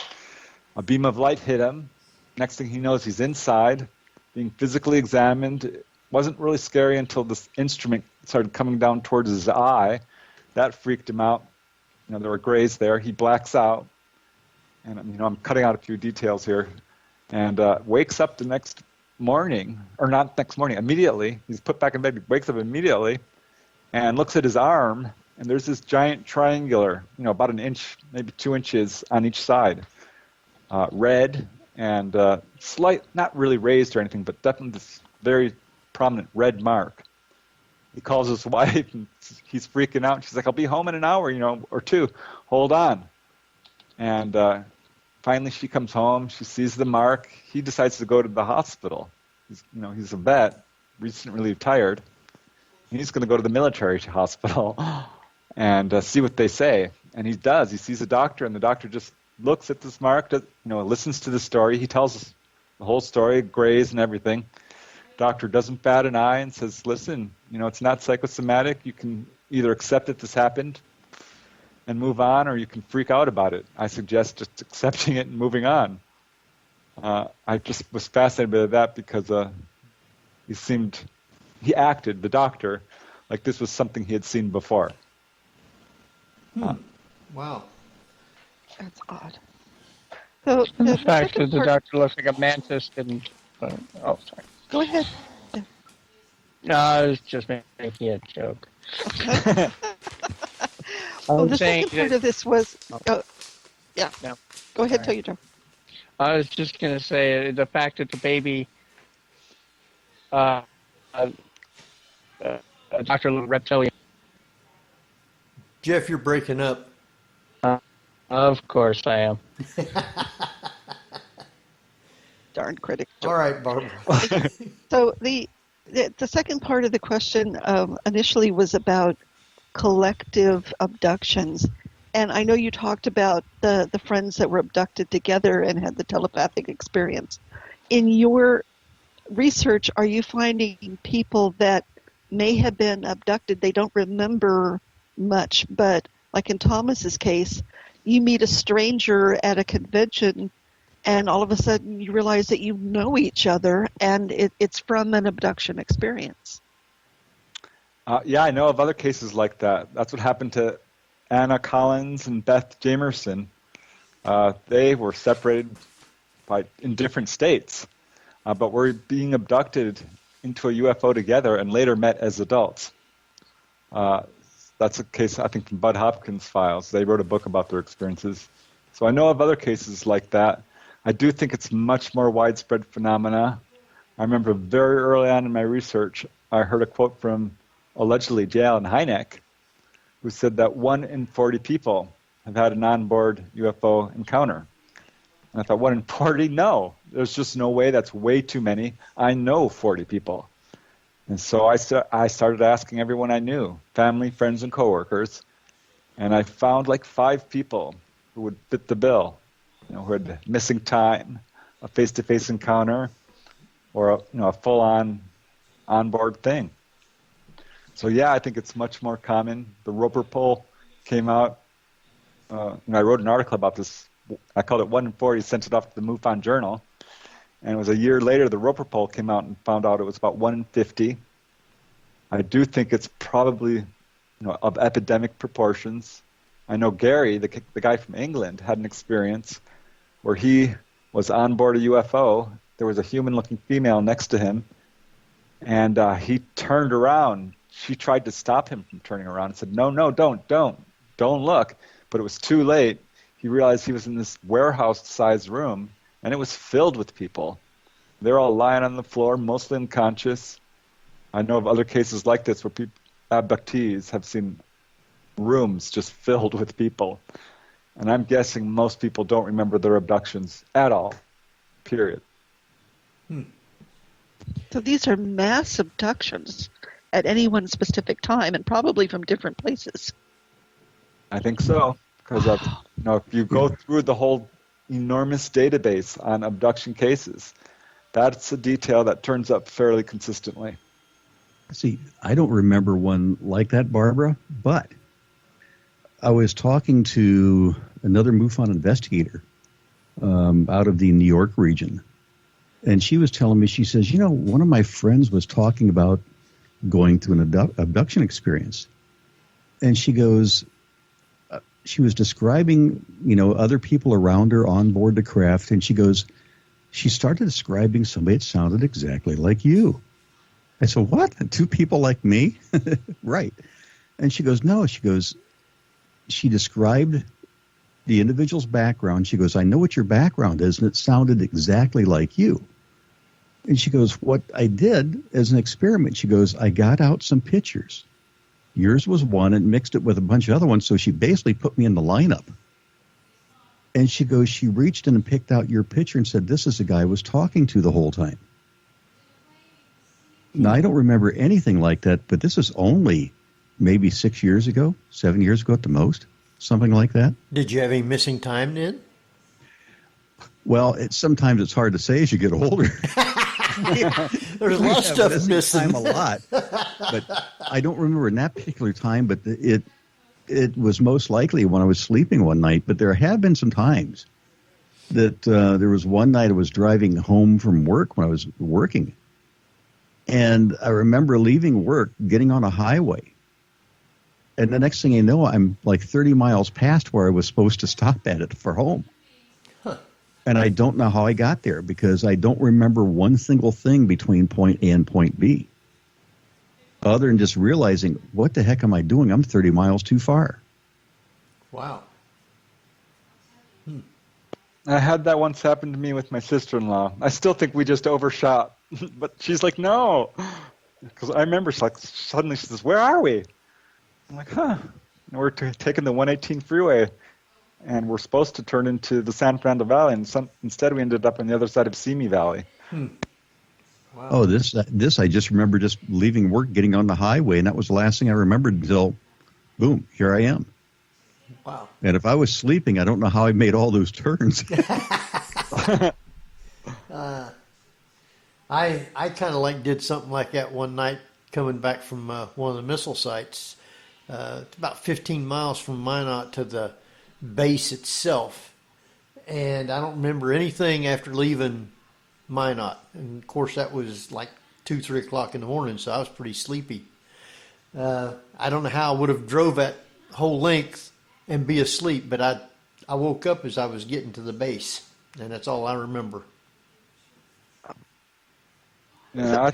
A beam of light hit him. Next thing he knows, he's inside, being physically examined. It wasn't really scary until this instrument started coming down towards his eye. That freaked him out. There were grays there. He blacks out. And, I'm cutting out a few details here. And wakes up the next morning, or not next morning, immediately. He's put back in bed. He wakes up immediately and looks at his arm. And there's this giant triangular, about an inch, maybe 2 inches on each side, red and slight, not really raised or anything, but definitely this very prominent red mark. He calls his wife, and he's freaking out. She's like, "I'll be home in an hour, or two. Hold on." And finally, she comes home. She sees the mark. He decides to go to the hospital. He's a vet, recently retired. He's going to go to the military hospital and see what they say. And he does. He sees a doctor, and the doctor just looks at this mark, listens to the story. He tells us the whole story, grays and everything. Doctor doesn't bat an eye and says, "Listen, it's not psychosomatic. You can either accept that this happened and move on, or you can freak out about it. I suggest just accepting it and moving on." I just was fascinated by that because he acted, the doctor, like this was something he had seen before. Wow. That's odd. So The fact that the part- doctor looks like a mantis didn't. Sorry. Go ahead. No, I was just making a joke. Well, the saying second part that- of this was, yeah. No. Go ahead, All tell your joke. I was just going to say the fact that the baby, Dr. Little Reptilian. Jeff, you're breaking up. Of course I am. Darn critic. All right, Barbara. So the second part of the question initially was about collective abductions. And I know you talked about the friends that were abducted together and had the telepathic experience. In your research, are you finding people that may have been abducted, they don't remember much, but like in Thomas's case, you meet a stranger at a convention and all of a sudden you realize that you know each other and it's from an abduction experience? Yeah, I know of other cases like that. That's what happened to Anna Collins and Beth Jamerson. They were separated in different states, but were being abducted into a UFO together and later met as adults. That's a case, I think, from Bud Hopkins' files. They wrote a book about their experiences. So I know of other cases like that. I do think it's much more widespread phenomena. I remember very early on in my research, I heard a quote from allegedly J. Allen Hynek, who said that 1 in 40 people have had an onboard UFO encounter. And I thought, 1 in 40? No, there's just no way. That's way too many. I know 40 people. And so I started asking everyone I knew, family, friends, and coworkers, and I found like 5 people who would fit the bill, who had missing time, a face-to-face encounter, or a full-on onboard thing. So yeah, I think it's much more common. The Roper Pole came out. And I wrote an article about this. I called it 1 in 40, sent it off to the MUFON Journal. And it was a year later, the Roper poll came out and found out it was about 1 in 50. I do think it's probably of epidemic proportions. I know Gary, the guy from England, had an experience where he was on board a UFO. There was a human-looking female next to him, and he turned around. She tried to stop him from turning around and said, no, don't look. But it was too late. He realized he was in this warehouse-sized room, and it was filled with people. They're all lying on the floor, mostly unconscious. I know of other cases like this where abductees have seen rooms just filled with people. And I'm guessing most people don't remember their abductions at all, period. So these are mass abductions at any one specific time, and probably from different places. I think so, because if you go through the whole enormous database on abduction cases, that's a detail that turns up fairly consistently. See, I don't remember one like that, Barbara, but I was talking to another MUFON investigator out of the New York region, and she was telling me, she says, one of my friends was talking about going through an abduction experience, and she goes, she was describing, other people around her on board the craft, and she goes, she started describing somebody that sounded exactly like you. I said, what? 2 people like me? Right. And she goes, no. She goes, she described the individual's background. She goes, I know what your background is, and it sounded exactly like you. And she goes, what I did as an experiment, she goes, I got out some pictures. Yours was one and mixed it with a bunch of other ones, so she basically put me in the lineup. And she goes, she reached in and picked out your picture and said, this is the guy I was talking to the whole time. Now, I don't remember anything like that, but this is only maybe 6 years ago, 7 years ago at the most, something like that. Did you have any missing time then? Well, sometimes it's hard to say as you get older. There's a lot of stuff missing. Time a lot, but I don't remember in that particular time. But it was most likely when I was sleeping one night. But there have been some times that there was one night I was driving home from work when I was working, and I remember leaving work, getting on a highway, and the next thing you know, I'm like 30 miles past where I was supposed to stop at it for home. And I don't know how I got there because I don't remember one single thing between point A and point B. Other than just realizing, what the heck am I doing? I'm 30 miles too far. Wow. I had that once happen to me with my sister-in-law. I still think we just overshot. But she's like, no. Because I remember suddenly she says, where are we? I'm like, huh. And we're taking the 118 freeway. And we're supposed to turn into the San Fernando Valley, and instead we ended up on the other side of Simi Valley. Wow. Oh, this I just remember just leaving work, getting on the highway, and that was the last thing I remembered until, boom, here I am. Wow. And if I was sleeping, I don't know how I made all those turns. I kind of did something like that one night coming back from one of the missile sites. It's about 15 miles from Minot to the base itself, and I don't remember anything after leaving Minot, and of course that was 2-3 o'clock in the morning, so I was pretty sleepy. I don't know how I would have drove that whole length and be asleep, but I woke up as I was getting to the base, and that's all I remember. Yeah,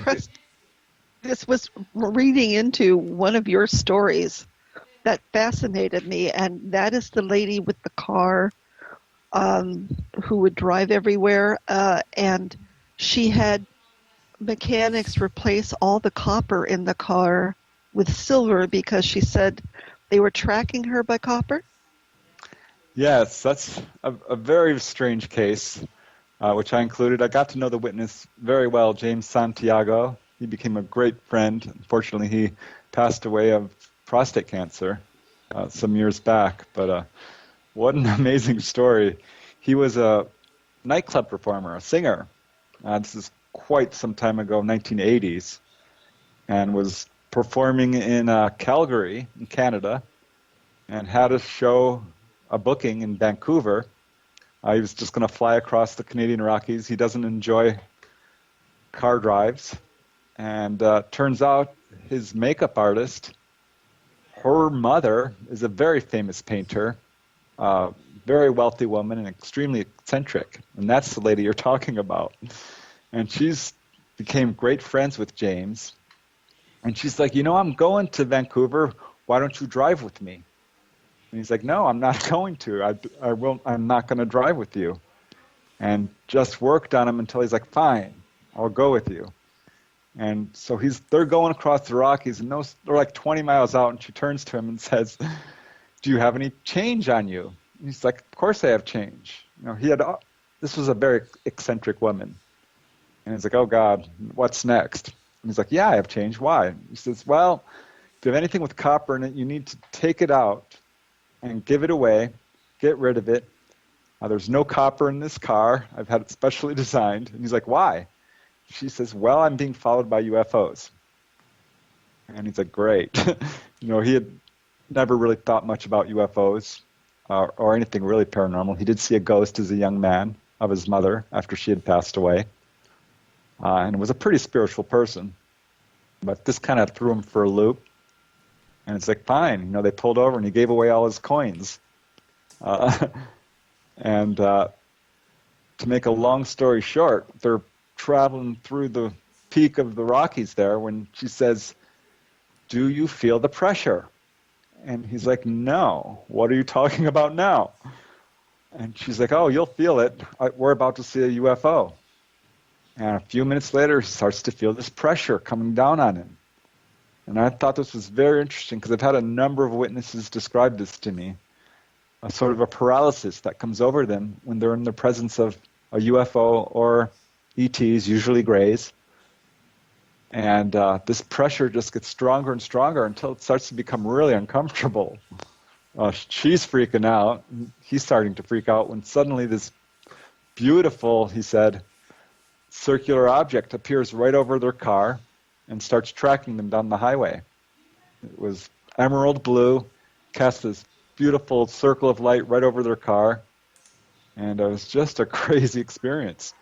this was reading into one of your stories that fascinated me, and that is the lady with the car who would drive everywhere, and she had mechanics replace all the copper in the car with silver because she said they were tracking her by copper. Yes, that's a very strange case, which I included. I got to know the witness very well, James Santiago. He became a great friend. Unfortunately, he passed away of prostate cancer some years back, but what an amazing story. He was a nightclub performer, a singer. This is quite some time ago, 1980s, and was performing in Calgary, in Canada, and had a booking in Vancouver. He was just going to fly across the Canadian Rockies. He doesn't enjoy car drives. And turns out his makeup artist, her mother is a very famous painter, very wealthy woman and extremely eccentric. And that's the lady you're talking about. And she's became great friends with James. And she's like, I'm going to Vancouver. Why don't you drive with me? And he's like, no, I'm not going to. I'm not going to drive with you. And just worked on him until he's like, fine, I'll go with you. And so they're going across the Rockies, and they're like 20 miles out, and she turns to him and says, do you have any change on you? And he's like, of course I have change. This was a very eccentric woman. And he's like, oh God, what's next? And he's like, yeah, I have change. Why? He says, well, if you have anything with copper in it, you need to take it out and give it away, get rid of it. There's no copper in this car. I've had it specially designed. And he's like, why? She says, well, I'm being followed by UFOs. And he's like, great. He had never really thought much about UFOs or anything really paranormal. He did see a ghost as a young man of his mother after she had passed away. And was a pretty spiritual person. But this kind of threw him for a loop. And it's like, fine. They pulled over and he gave away all his coins. And to make a long story short, they're traveling through the peak of the Rockies there when she says, do you feel the pressure? And he's like, no. What are you talking about now? And she's like, oh, you'll feel it. We're about to see a UFO. And a few minutes later, he starts to feel this pressure coming down on him. And I thought this was very interesting because I've had a number of witnesses describe this to me, a sort of a paralysis that comes over them when they're in the presence of a UFO or ETs, usually grays. And this pressure just gets stronger and stronger until it starts to become really uncomfortable. She's freaking out. He's starting to freak out when suddenly this beautiful, he said, circular object appears right over their car and starts tracking them down the highway. It was emerald blue, cast this beautiful circle of light right over their car, and it was just a crazy experience.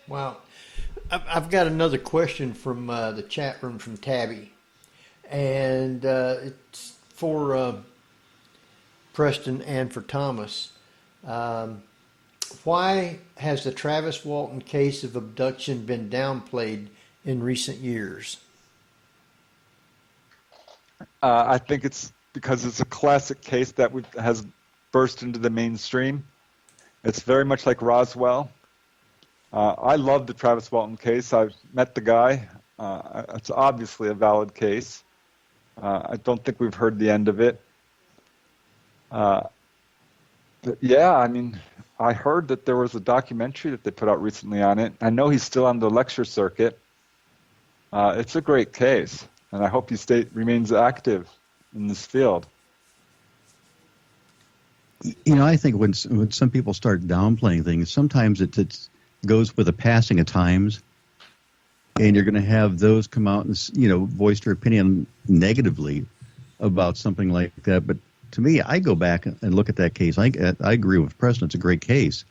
Wow. I've got another question from the chat room from Tabby, and it's for Preston and for Thomas. Why has the Travis Walton case of abduction been downplayed in recent years? I think it's because it's a classic case that has burst into the mainstream. It's very much like Roswell. I love the Travis Walton case. I've met the guy. It's obviously a valid case. I don't think we've heard the end of it. But yeah, I mean, I heard that there was a documentary that they put out recently on it. I know he's still on the lecture circuit. It's a great case, and I hope he remains active in this field. I think when some people start downplaying things, sometimes it goes with the passing of times, and you're going to have those come out and voice their opinion negatively about something like that. But to me, I go back and look at that case. I agree with Preston. It's a great case.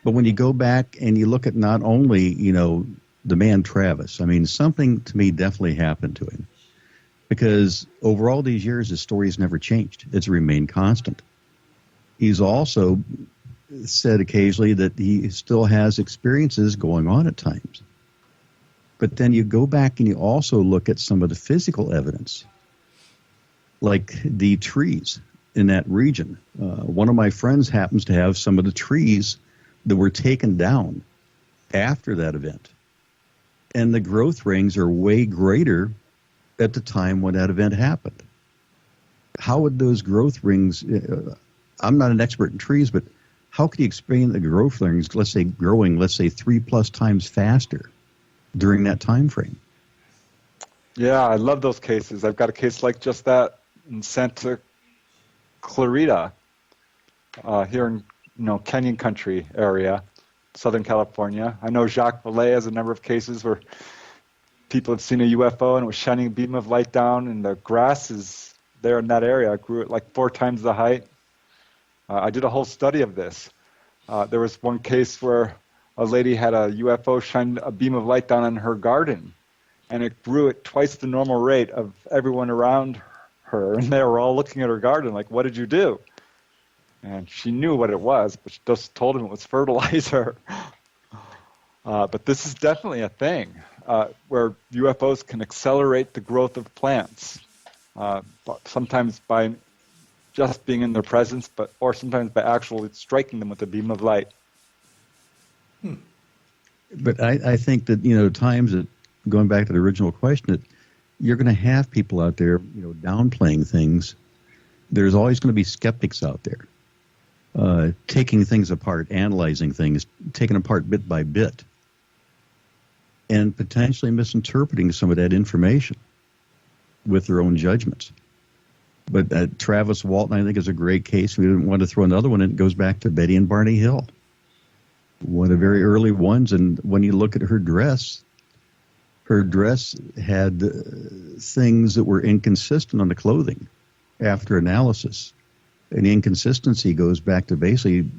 But when you go back and you look at not only, the man Travis, I mean, something to me definitely happened to him. Because over all these years, his story's never changed. It's remained constant. He's also said occasionally that he still has experiences going on at times. But then you go back and you also look at some of the physical evidence, like the trees in that region. One of my friends happens to have some of the trees that were taken down after that event. And the growth rings are way greater at the time when that event happened. How would those growth rings, I'm not an expert in trees, but how could you explain the growth rings, let's say growing, 3+ times faster during that time frame? Yeah, I love those cases. I've got a case like just that in Santa Clarita, here in Canyon Country area, Southern California. I know Jacques Vallée has a number of cases where people have seen a UFO and it was shining a beam of light down, and the grasses there in that area grew at like 4 times the height. I did a whole study of this. There was one case where a lady had a UFO shine a beam of light down on her garden, and it grew at twice the normal rate of everyone around her, and they were all looking at her garden like, what did you do? And she knew what it was, but she just told him it was fertilizer. But this is definitely a thing where UFOs can accelerate the growth of plants, sometimes by just being in their presence, or sometimes by actually striking them with a beam of light. But I think that, times that, going back to the original question, that you're going to have people out there, downplaying things. There's always going to be skeptics out there, taking things apart, analyzing things, taking apart bit by bit, and potentially misinterpreting some of that information with their own judgments. But Travis Walton, I think, is a great case. We didn't want to throw another one in. It goes back to Betty and Barney Hill, one of the very early ones. And when you look at her dress had things that were inconsistent on the clothing after analysis. And the inconsistency goes back to basically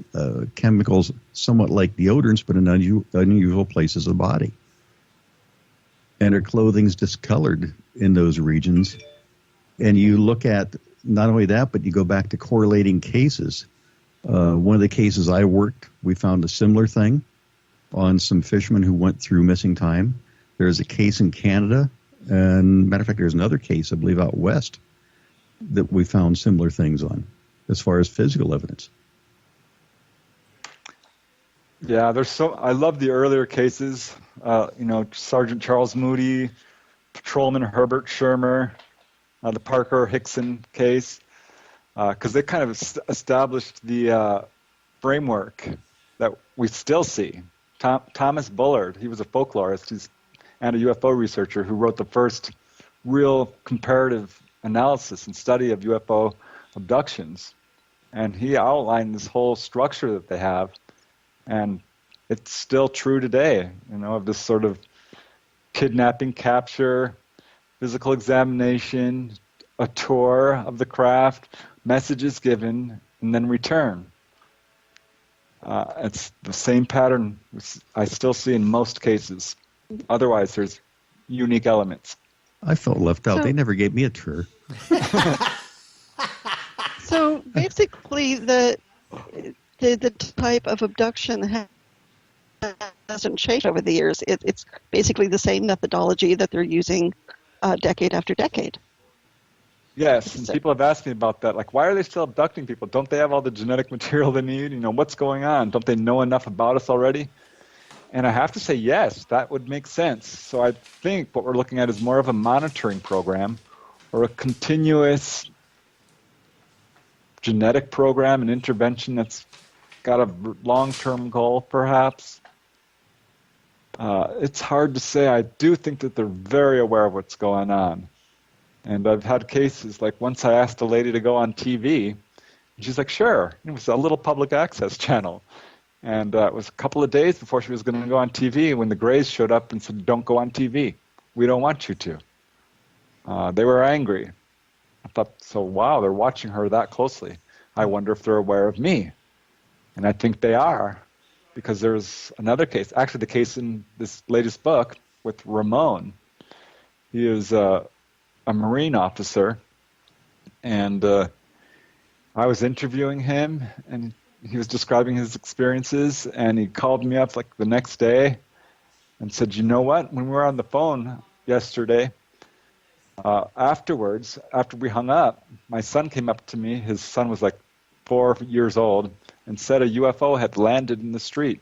chemicals somewhat like deodorants, but in unusual places of the body. And her clothing's discolored in those regions. And you look at not only that, but you go back to correlating cases. One of the cases I worked, we found a similar thing on some fishermen who went through missing time. There's a case in Canada, and matter of fact, there's another case, I believe, out west that we found similar things on as far as physical evidence. Yeah, I love the earlier cases, Sergeant Charles Moody, Patrolman Herbert Shermer, the Parker Hickson case, because they kind of established the framework that we still see. Thomas Bullard, he was a folklorist and a UFO researcher who wrote the first real comparative analysis and study of UFO abductions. And he outlined this whole structure that they have, and it's still true today, of this sort of kidnapping, capture, physical examination, a tour of the craft, messages given, and then return. It's the same pattern I still see in most cases. Otherwise, there's unique elements. I felt left out. They never gave me a tour. So basically, the type of abduction hasn't changed over the years. It's basically the same methodology that they're using decade after decade. Yes, and people have asked me about that. Like, why are they still abducting people? Don't they have all the genetic material they need? What's going on? Don't they know enough about us already? And I have to say, yes, that would make sense. So I think what we're looking at is more of a monitoring program or a continuous genetic program, an intervention that's got a long-term goal, perhaps. It's hard to say. I do think that they're very aware of what's going on. And I've had cases, like once I asked a lady to go on TV, and she's like, sure. It was a little public access channel. And it was a couple of days before she was going to go on TV when the Greys showed up and said, don't go on TV. We don't want you to. They were angry. I thought, so wow, they're watching her that closely. I wonder if they're aware of me. And I think they are, because there's another case, actually the case in this latest book with Ramon. He is a Marine officer, and I was interviewing him, and he was describing his experiences, and he called me up like the next day and said, you know what, when we were on the phone yesterday, afterwards, after we hung up, my son came up to me, his son was like 4 years old, and said a UFO had landed in the street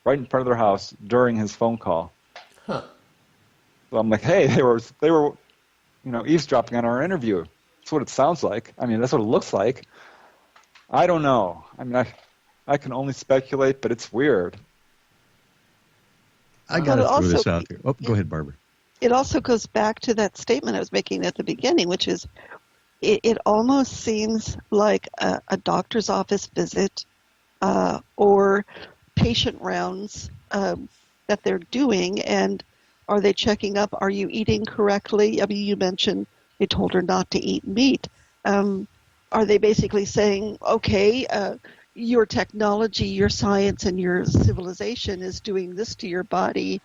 right in front of their house during his phone call. Huh. So I'm like, hey, they were eavesdropping on our interview. That's what it sounds like. I mean, that's what it looks like. I don't know. I mean, I can only speculate, but it's weird. I got to throw this out there. Oh, go ahead, Barbara. It also goes back to that statement I was making at the beginning, which is it almost seems like a doctor's office visit or patient rounds that they're doing, and Are they checking up? Are you eating correctly? I mean, you mentioned they told her not to eat meat. Are they basically saying, okay, your technology, your science, and your civilization is doing this to your body?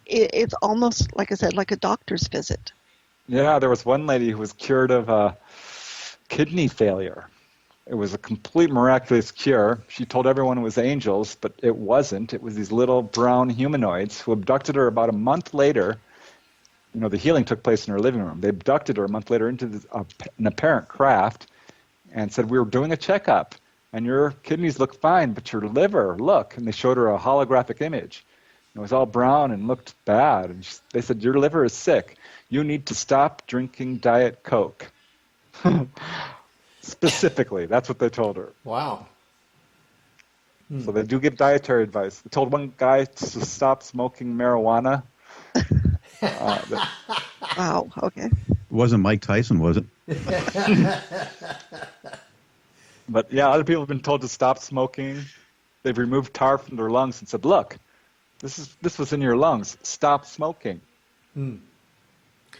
It's almost, like I said, like a doctor's visit. Yeah, there was one lady who was cured of kidney failure. It was a complete miraculous cure. She told everyone it was angels, but it wasn't. It was these little brown humanoids who abducted her about a month later. You know, the healing took place in her living room. They abducted her a month later into an apparent craft and said, we were doing a checkup, and your kidneys look fine, but your liver, look. And they showed her a holographic image. It was all brown and looked bad. And they said, your liver is sick. You need to stop drinking Diet Coke. Specifically, that's what they told her. Wow. So they do give dietary advice. They told one guy to stop smoking marijuana. Wow, okay. It wasn't Mike Tyson, was it? But yeah, other people have been told to stop smoking. They've removed tar from their lungs and said, look, this was in your lungs. Stop smoking.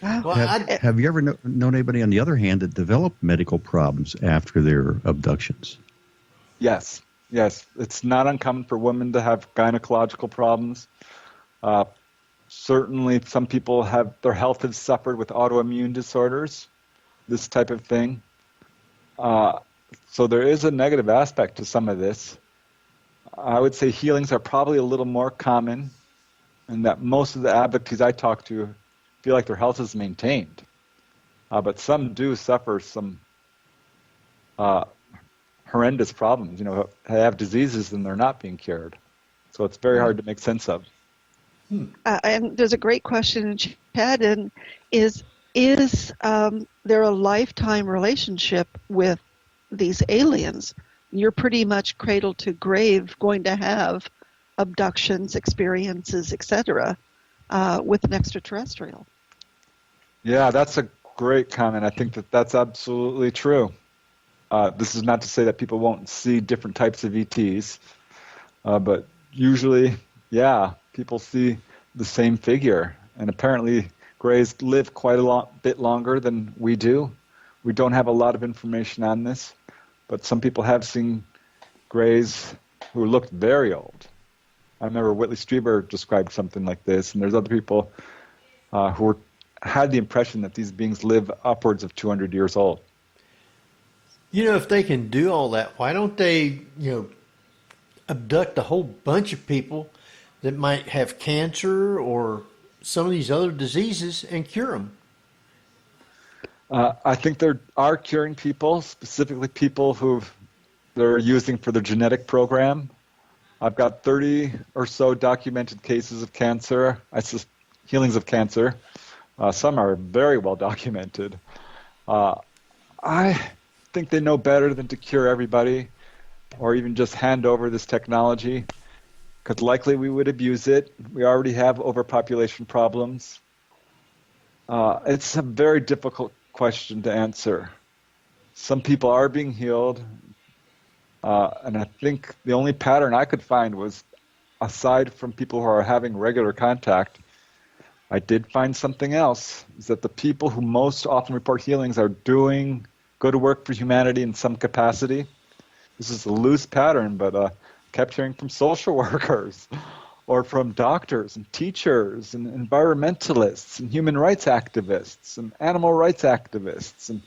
Well, Have you ever known anybody, on the other hand, that developed medical problems after their abductions? Yes. It's not uncommon for women to have gynecological problems. Certainly, some people their health has suffered with autoimmune disorders, this type of thing. So there is a negative aspect to some of this. I would say healings are probably a little more common, and that most of the abductees I talk to feel like their health is maintained. But some do suffer some horrendous problems. You know, they have diseases and they're not being cured. So it's very hard to make sense of. And there's a great question in chat, and is there a lifetime relationship with these aliens? You're pretty much cradle to grave going to have abductions, experiences, etc., with an extraterrestrial. Yeah, that's a great comment. I think that's absolutely true. This is not to say that people won't see different types of ETs, but usually, yeah, people see the same figure. And apparently, Greys live quite a bit longer than we do. We don't have a lot of information on this, but some people have seen Greys who looked very old. I remember Whitley Strieber described something like this, and there's other people who had the impression that these beings live upwards of 200 years old. You know, if they can do all that, why don't they, abduct a whole bunch of people that might have cancer or some of these other diseases and cure them? I think there are curing people, specifically people who they're using for their genetic program. I've got 30 or so documented cases of cancer, healings of cancer. Some are very well documented. I think they know better than to cure everybody or even just hand over this technology, because likely we would abuse it. We already have overpopulation problems. It's a very difficult question to answer. Some people are being healed, and I think the only pattern I could find was, aside from people who are having regular contact, I did find something else, is that the people who most often report healings are doing good work for humanity in some capacity. This is a loose pattern, but kept hearing from social workers or from doctors and teachers and environmentalists and human rights activists and animal rights activists. And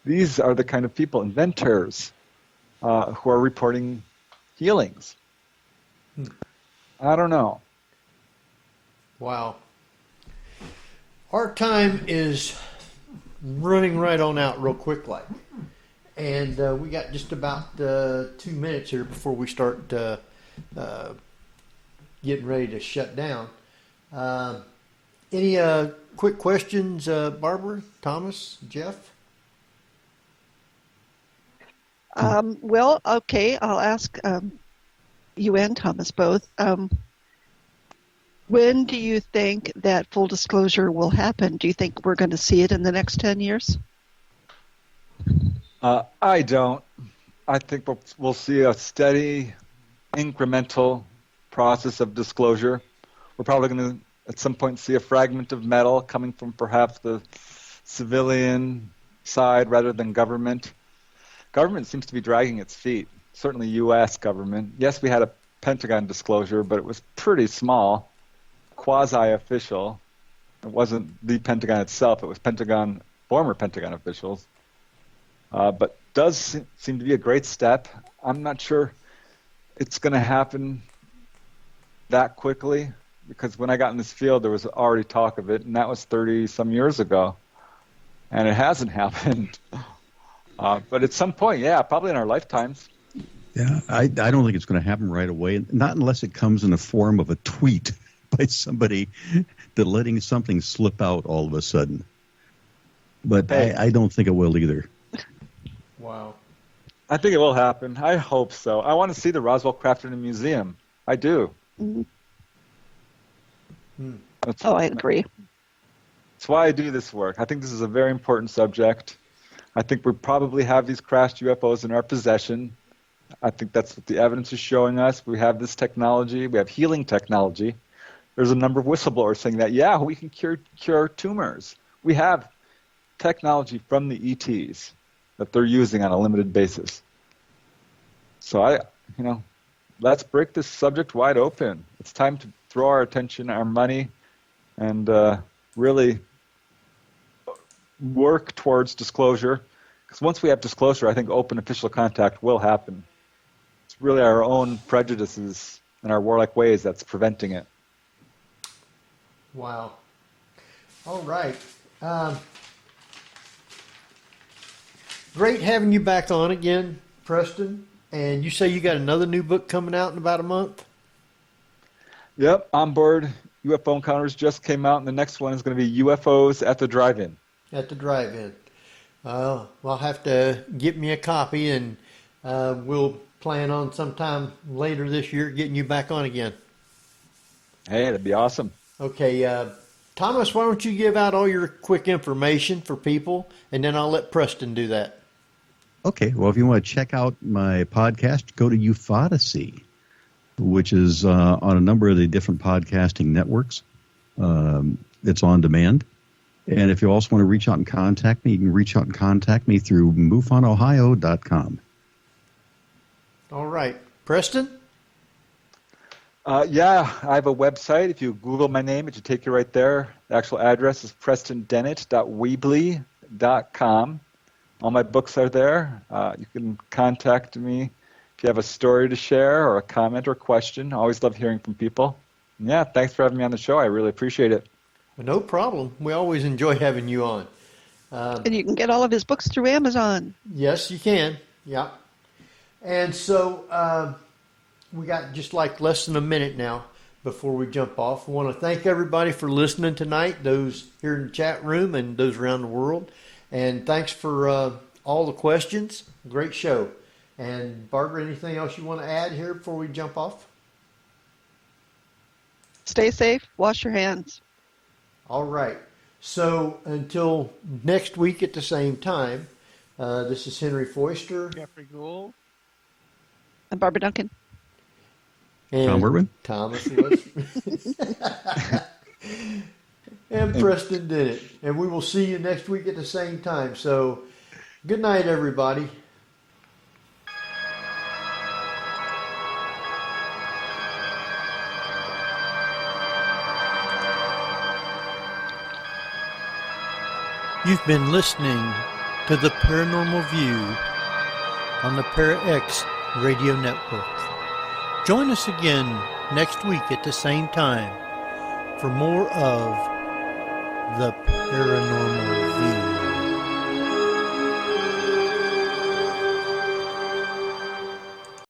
these are the kind of people, inventors, who are reporting healings. I don't know. Wow. Our time is running right on out real quick like. And we got just about 2 minutes here before we start getting ready to shut down. Any quick questions, Barbara, Thomas, Jeff? Well, okay, I'll ask you and Thomas both. When do you think that full disclosure will happen? Do you think we're going to see it in the next 10 years? I don't. I think we'll see a steady, incremental process of disclosure. we're probably going to, at some point, see a fragment of metal coming from perhaps the civilian side rather than government. Government seems to be dragging its feet, certainly U.S. government. Yes, we had a Pentagon disclosure, but it was pretty small, quasi-official. It wasn't the Pentagon itself. It was former Pentagon officials. But does seem to be a great step. I'm not sure it's going to happen that quickly, because when I got in this field, there was already talk of it, and that was 30-some years ago. And it hasn't happened. But at some point, yeah, probably in our lifetimes. Yeah, I don't think it's going to happen right away, not unless it comes in the form of a tweet by somebody that letting something slip out all of a sudden. But hey, I don't think it will either. Wow. I think it will happen. I hope so. I want to see the Roswell craft in a museum. I do. Mm-hmm. I agree. That's why I do this work. I think this is a very important subject. I think we probably have these crashed UFOs in our possession. I think that's what the evidence is showing us. We have this technology. We have healing technology. There's a number of whistleblowers saying that, yeah, we can cure tumors. We have technology from the ETs that they're using on a limited basis. So let's break this subject wide open. It's time to throw our attention, our money, and really work towards disclosure. Because once we have disclosure, I think open official contact will happen. It's really our own prejudices and our warlike ways that's preventing it. Wow. All right. Great having you back on again, Preston. And you say you got another new book coming out in about a month? Yep, On Board UFO Encounters just came out, and the next one is going to be UFOs at the Drive-In. At the Drive-In. Well, I'll have to get me a copy, and we'll plan on sometime later this year getting you back on again. Hey, that'd be awesome. Okay, Thomas, why don't you give out all your quick information for people, and then I'll let Preston do that. Okay, well, if you want to check out my podcast, go to Ufodacy, which is on a number of the different podcasting networks. It's on demand. And if you also want to reach out and contact me, you can reach out and contact me through MUFONOhio.com. All right. Preston? Yeah, I have a website. If you Google my name, it should take you right there. The actual address is prestondennett.weebly.com. All my books are there. You can contact me if you have a story to share or a comment or question. I always love hearing from people. And yeah, thanks for having me on the show. I really appreciate it. No problem. We always enjoy having you on. And you can get all of his books through Amazon. Yes, you can. Yeah. And so we got just like less than a minute now before we jump off. I want to thank everybody for listening tonight, those here in the chat room and those around the world. And thanks for all the questions. Great show. And Barbara, anything else you want to add here before we jump off? Stay safe. Wash your hands. All right. So until next week at the same time, this is Henry Foister. Geoffrey Gould. And Barbara Duncan. And Tom Wertman. Thomas Wertman. And Preston Dennett. And we will see you next week at the same time. So good night, everybody. You've been listening to the Paranormal View on the Para-X Radio Network. Join us again next week at the same time for more of the Paranormal View.